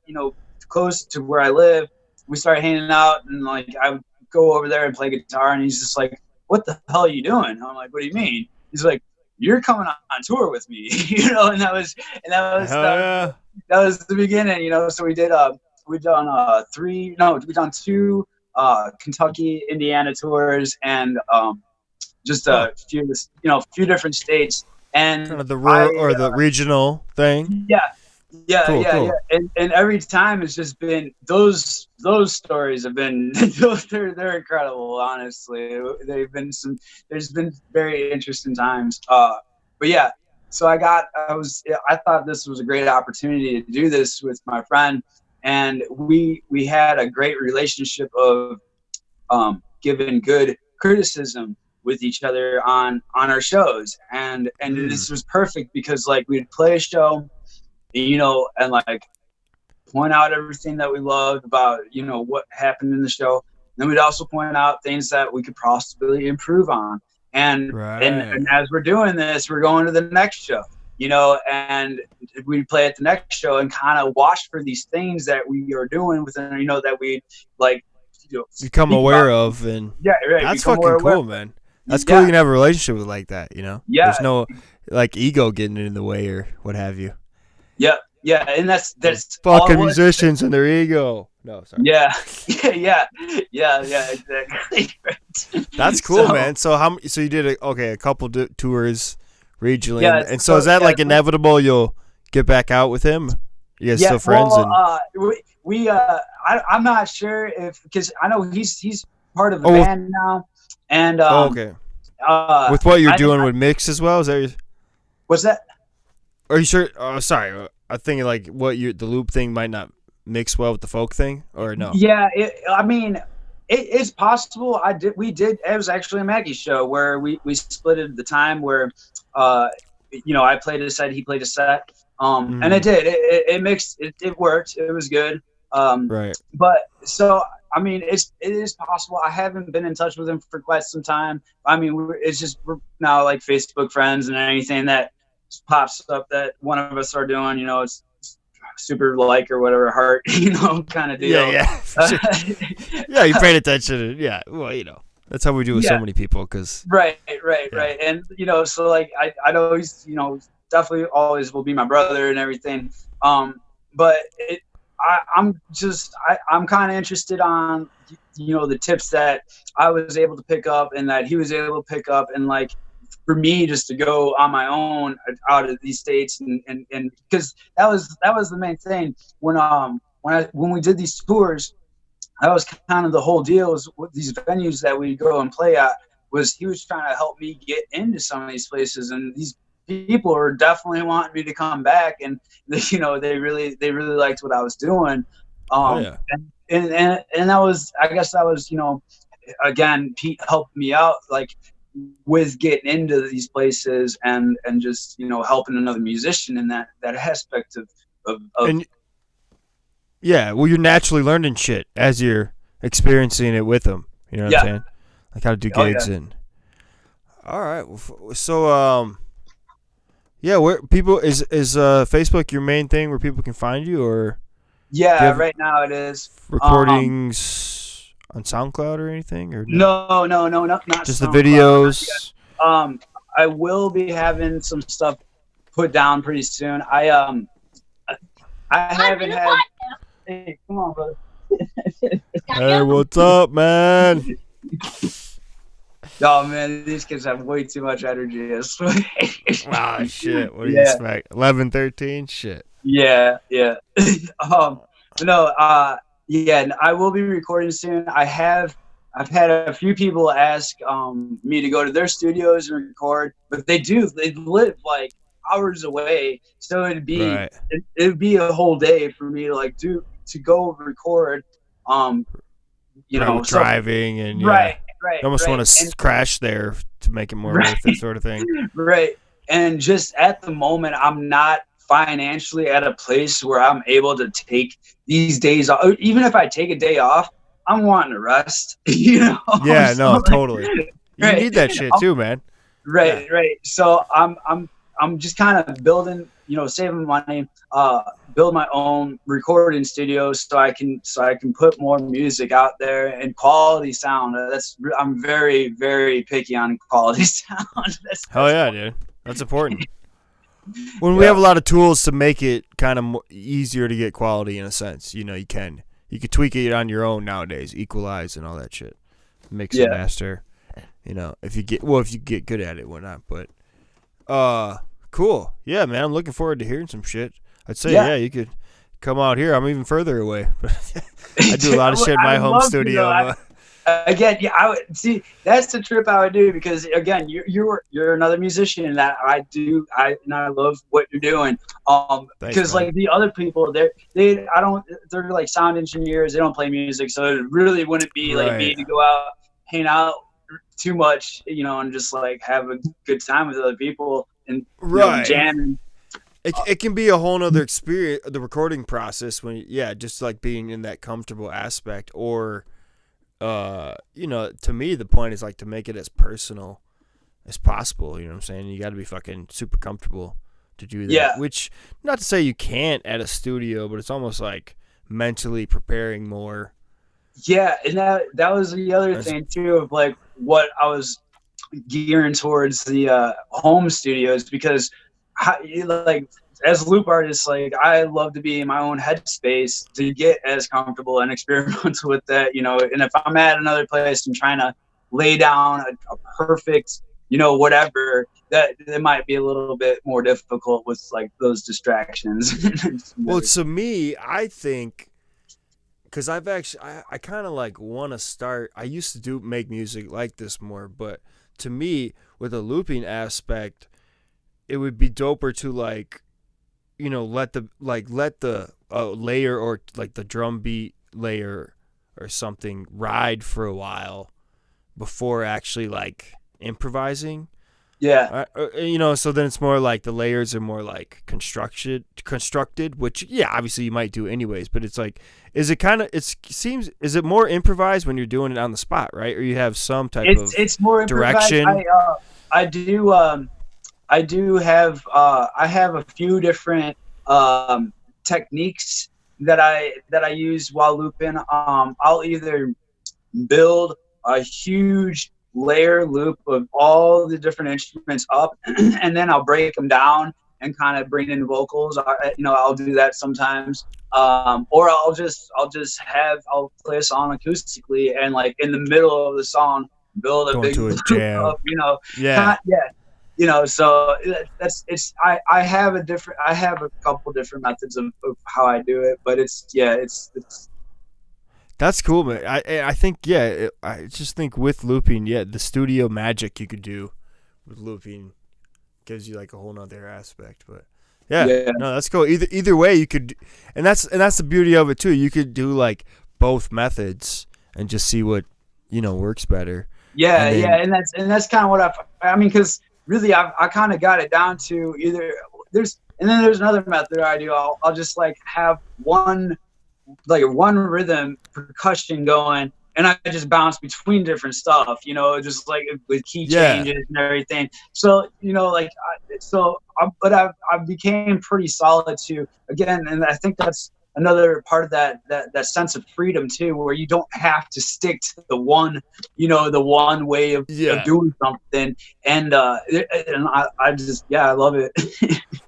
close to where I live. We started hanging out, and like I would go over there and play guitar, and he's just like, "What the hell are you doing?" I'm like, "What do you mean?" He's like, "You're coming on tour with me," and that was the beginning, So we did we've done two Kentucky, Indiana tours, and just a few different states, and kind of the rural or the regional thing. Yeah, cool. And every time it's just been those stories have been they're incredible. Honestly, there's been very interesting times. But yeah, so I thought this was a great opportunity to do this with my friend, and we had a great relationship of giving good criticism with each other on our shows, and this was perfect because like we'd play a show, and like point out everything that we loved about, what happened in the show. And then we'd also point out things that we could possibly improve on. And as we're doing this, we're going to the next show, and we'd play at the next show and kind of watch for these things that we are doing within, that we like, become aware of. And that's fucking cool, man. That's cool. You can have a relationship with like that, Yeah. There's no like ego getting in the way or what have you. Yeah, and that's fucking musicians and their ego. No, sorry. Yeah, exactly. That's cool, man. So so you did a couple tours regionally, and so is that like inevitable? You'll get back out with him? You guys still friends? I'm not sure if, because I know he's part of the band now, and okay. With what you're doing with Mix as well, is that? What's that? Are you sure? Sorry, I'm thinking like the loop thing might not mix well with the folk thing, or no? Yeah, it's possible. We did. It was actually a Maggie show where we split the time where, I played a set, he played a set, and it did. It mixed. It worked. It was good. Right. But so I mean, it is possible. I haven't been in touch with him for quite some time. I mean, we're now like Facebook friends, and anything that pops up that one of us are doing, it's super like or whatever, heart, kind of deal. Yeah. Yeah, you paid attention. Yeah, well, that's how we do with so many people. Cause right. And so like I know he's definitely always will be my brother and everything. But I'm kind of interested on the tips that I was able to pick up and that he was able to pick up, and like for me just to go on my own out of these states, and because that was the main thing when we did these tours. That was kind of the whole deal, was with these venues that we go and play at, was he was trying to help me get into some of these places, and these people were definitely wanting me to come back, and they really liked what I was doing. And that was, I guess that was, again, Pete helped me out like with getting into these places and just helping another musician in that aspect And yeah, well, you're naturally learning shit as you're experiencing it with them. You know what I'm saying? Like how to do gigs and. All right. So yeah, where people is Facebook your main thing where people can find you, or right now it is recordings on SoundCloud or anything, or no, not just SoundCloud, the videos. I will be having some stuff put down pretty soon. I haven't had. Hey, come on, brother. Hey, what's up, man? Oh man, these kids have way too much energy. Wow, shit. What do you expect? 11, 13? Shit. Yeah. No, I will be recording soon. I've had a few people ask me to go to their studios and record, but they live like hours away, so it'd be a whole day for me to go record. Driving and right. You almost want to crash there to make it more worth it, sort of thing. Right. And just at the moment, I'm not financially at a place where I'm able to take these days off. Even if I take a day off, I'm wanting to rest. Yeah, no, totally. You need that shit too, man. Right. So I'm just kind of building, saving money, build my own recording studio so I can put more music out there and quality sound. I'm very, very picky on quality sound. Hell yeah, dude. That's important. When we have a lot of tools to make it kind of easier to get quality in a sense, you could tweak it on your own nowadays, equalize and all that shit, mix and master. If you get good at it, whatnot. But cool. Yeah, man. I'm looking forward to hearing some shit. I'd say, you could come out here. I'm even further away. I do a lot of shit in my home studio. I would see. That's the trip I would do because again, you're another musician that I love what you're doing. Because like the other people, they're like sound engineers. They don't play music, so it really wouldn't be like me to go out, hang out too much, and just like have a good time with other people and jam. It can be a whole nother experience, the recording process when just like being in that comfortable aspect, or to me the point is like to make it as personal as possible. You know what I'm saying? You got to be fucking super comfortable to do that. Yeah. Which, not to say you can't at a studio, but it's almost like mentally preparing more. Yeah, and that was the other thing too of like what I was gearing towards the home studios, because like as loop artists, like I love to be in my own headspace to get as comfortable and experimental with that, and if I'm at another place and trying to lay down a perfect, whatever, that it might be a little bit more difficult with like those distractions. Well, to me, I think, because I kind of like want to start, I used to make music like this more, but to me, with a looping aspect, it would be doper to like, let the layer or like the drum beat layer or something ride for a while before actually like improvising. Yeah. So then it's more like the layers are more like constructed, which obviously you might do anyways, but it's like, is it more improvised when you're doing it on the spot, right? Or you have some type of it's more direction? I do have I have a few different techniques that I use while looping. I'll either build a huge layer loop of all the different instruments up, and then I'll break them down and kind of bring in vocals. I'll do that sometimes. Or I'll play a song acoustically and like in the middle of the song build a big jam. Up, so I have a couple different methods of how I do it, but it's that's cool, man. I think I just think with looping, the studio magic you could do with looping gives you like a whole nother aspect. But no, that's cool. Either way you could, and that's the beauty of it too. You could do like both methods and just see what works better. And that's kind of what I mean, because really I kind of got it down to either And then there's another method I do. I'll just like have one rhythm percussion going, and I just bounce between different stuff, you know, just like with key changes and everything. So, you know, like, but I became pretty solid too, again. And I think that's another part of that sense of freedom too, where you don't have to stick to the one way of doing something. And I just, I love it.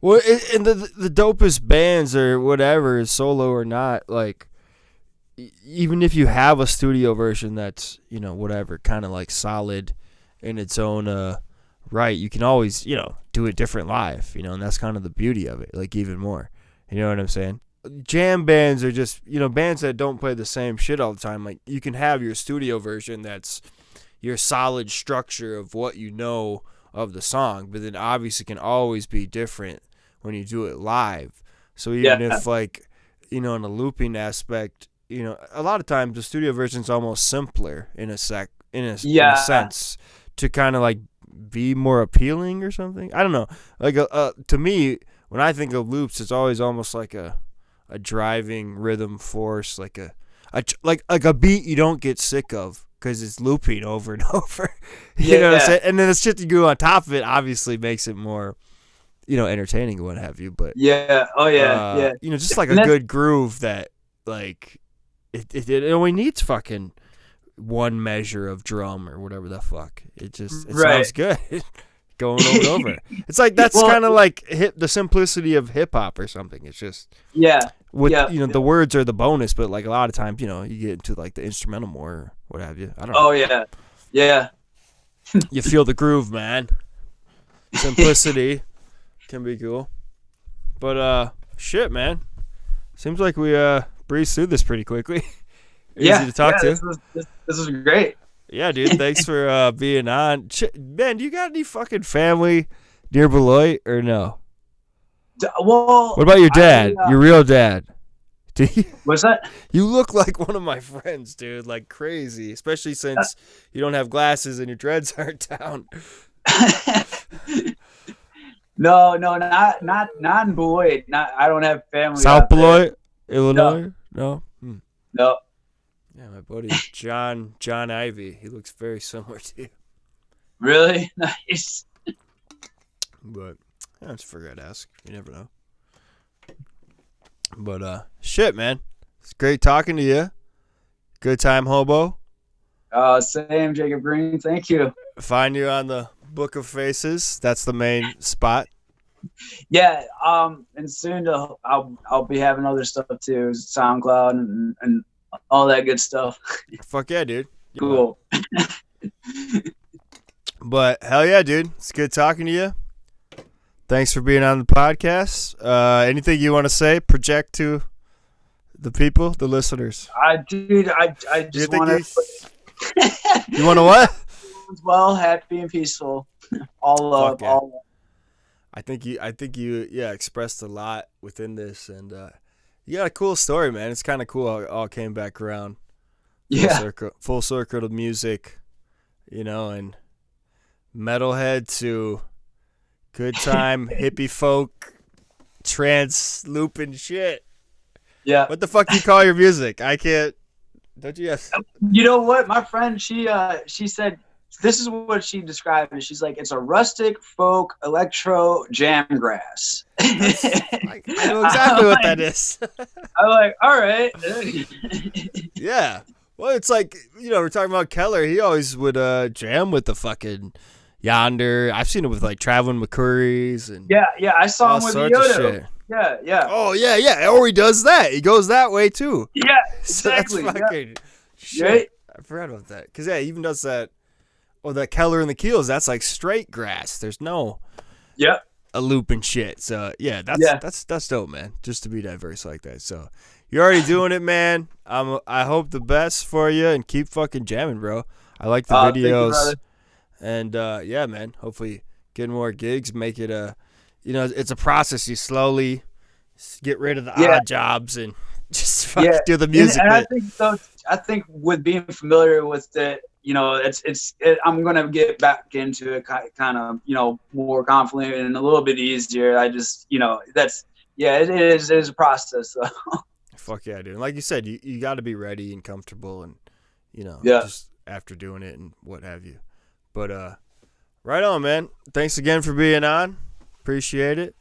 Well, and the dopest bands or whatever, solo or not, like, even if you have a studio version that's, you know, whatever, kind of like solid in its own right, you can always, you know, do it different live, you know, and that's kind of the beauty of it, like, even more. You know what I'm saying? Jam bands are just, you know, bands that don't play the same shit all the time. Like, you can have your studio version that's your solid structure of what you know of the song, but then obviously can always be different when you do it live. So even if, like, you know, in a looping aspect, you know, a lot of times the studio version's almost simpler in a sense, to kind of like be more appealing or something. I don't know. Like, to me, when I think of loops, it's always almost like a driving rhythm force, like a beat you don't get sick of because it's looping over and over. You know what I'm saying? And then the shit you do on top of it obviously makes it more, you know, entertaining and what have you. But you know, just like a good groove that, like, it only needs fucking one measure of drum or whatever the fuck. It sounds good. Going over and over. It's like, that's kind of like the simplicity of hip hop or something. It's just you know, the words are the bonus, but like a lot of times, you know, you get into like the instrumental more or what have you. I don't know. You feel the groove, man. Simplicity can be cool. But shit, man. Seems like we breezed through this pretty quickly. Easy to talk to. This is great. Yeah, dude. Thanks for being on. Man, do you got any fucking family near Beloit or no? Well, what about your dad? Your real dad? What's that? You look like one of my friends, dude. Like crazy, especially since you don't have glasses and your dreads aren't down. No, not in Beloit. I don't have family. South Beloit, Illinois. No. No. Yeah, my buddy John Ivy. He looks very similar to you. Really? Nice. But I just forgot to ask. You never know. But shit, man. It's great talking to you. Good Time Hobo. Same, Jacob Green. Thank you. Find you on the Book of Faces. That's the main spot. Yeah. And soon I'll be having other stuff too, SoundCloud and all that good stuff. Fuck yeah, dude. Cool. But hell yeah, dude. It's good talking to you. Thanks for being on the podcast. Anything you want to say, project to the people, the listeners? I just want to. You want to what? Well, happy and peaceful. All love. Yeah. All love. I think you expressed a lot within this, and you got a cool story, man. It's kind of cool how it all came back around. Full circle to music, you know, and metalhead to good time, hippie folk, trance looping shit. Yeah. What the fuck do you call your music? I can't. Don't you have... You know what? My friend, she said, this is what she described it. She's like, it's a rustic folk electro jam grass. I know exactly what that is. I'm like, all right. Yeah. Well, it's like, you know, we're talking about Keller. He always would jam with the fucking Yonder. I've seen it with like Traveling McCurries and I saw him with Yoda. Yeah. Oh yeah. Or he does that. He goes that way too. Yeah, exactly. So that's fucking shit. Right? I forgot about that. Because he even does that. Oh, that Keller and the Keels. That's like straight grass. There's no a loop and shit. So that's dope, man. Just to be diverse like that. So you're already doing it, man. I hope the best for you and keep fucking jamming, bro. I like the videos. Thank you, and yeah, man. Hopefully get more gigs. Make it it's a process. You slowly get rid of the odd jobs and just fucking do the music. And I think with being familiar with it, I'm gonna get back into it kind of, more confident and a little bit easier. I just, it is a process. So. Fuck yeah, dude. Like you said, you got to be ready and comfortable, and just after doing it and what have you. But right on, man. Thanks again for being on. Appreciate it.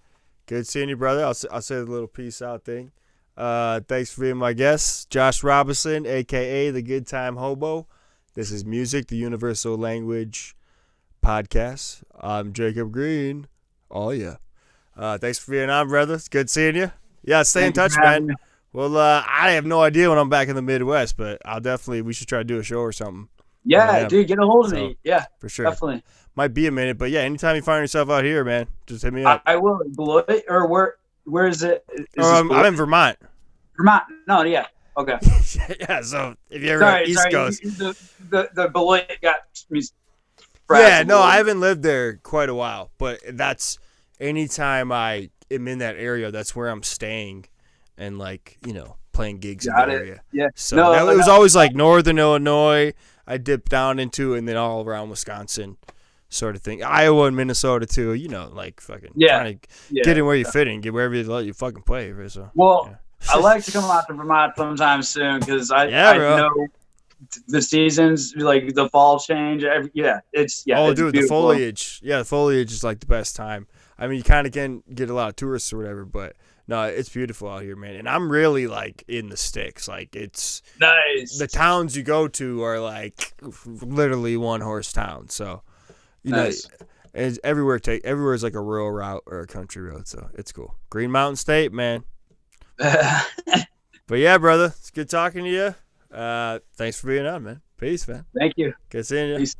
Good seeing you, brother. I'll say the little peace out thing. Thanks for being my guest, Josh Robson, aka the Good Time Hobo. This is Music, the Universal Language Podcast. I'm Jacob Green. Oh yeah. Thanks for being on, brother. It's good seeing you. Yeah, stay in touch, man. Well, I have no idea when I'm back in the Midwest, but we should try to do a show or something. Yeah, dude, get a hold of me. Yeah, for sure. Definitely. Might be a minute, but yeah, anytime you find yourself out here, man, just hit me up. I will. Beloit, or where is it? I'm in Vermont. Vermont? No, yeah. Okay. Yeah, so if you're ever East Coast. The Beloit got me. Yeah, no, I haven't lived there quite a while, but that's anytime I am in that area, that's where I'm staying and, like, playing gigs in the area. Yeah. So it was always like northern Illinois, I dipped down into, and then all around Wisconsin sort of thing. Iowa and Minnesota too, like fucking trying to get in where you fit in, get wherever they let you fucking play. So, I like to come out to Vermont sometime soon because I know the seasons, like the fall change. Dude, the foliage. Yeah, the foliage is like the best time. I mean, you kind of can get a lot of tourists or whatever, but no, it's beautiful out here, man. And I'm really like in the sticks. Like, it's nice. The towns you go to are like literally one horse towns. So, nice. It's everywhere is like a rural route or a country road. So it's cool. Green Mountain State, man. But yeah, brother, it's good talking to you. Thanks for being on, man. Peace, man. Thank you. Good seeing you. Peace.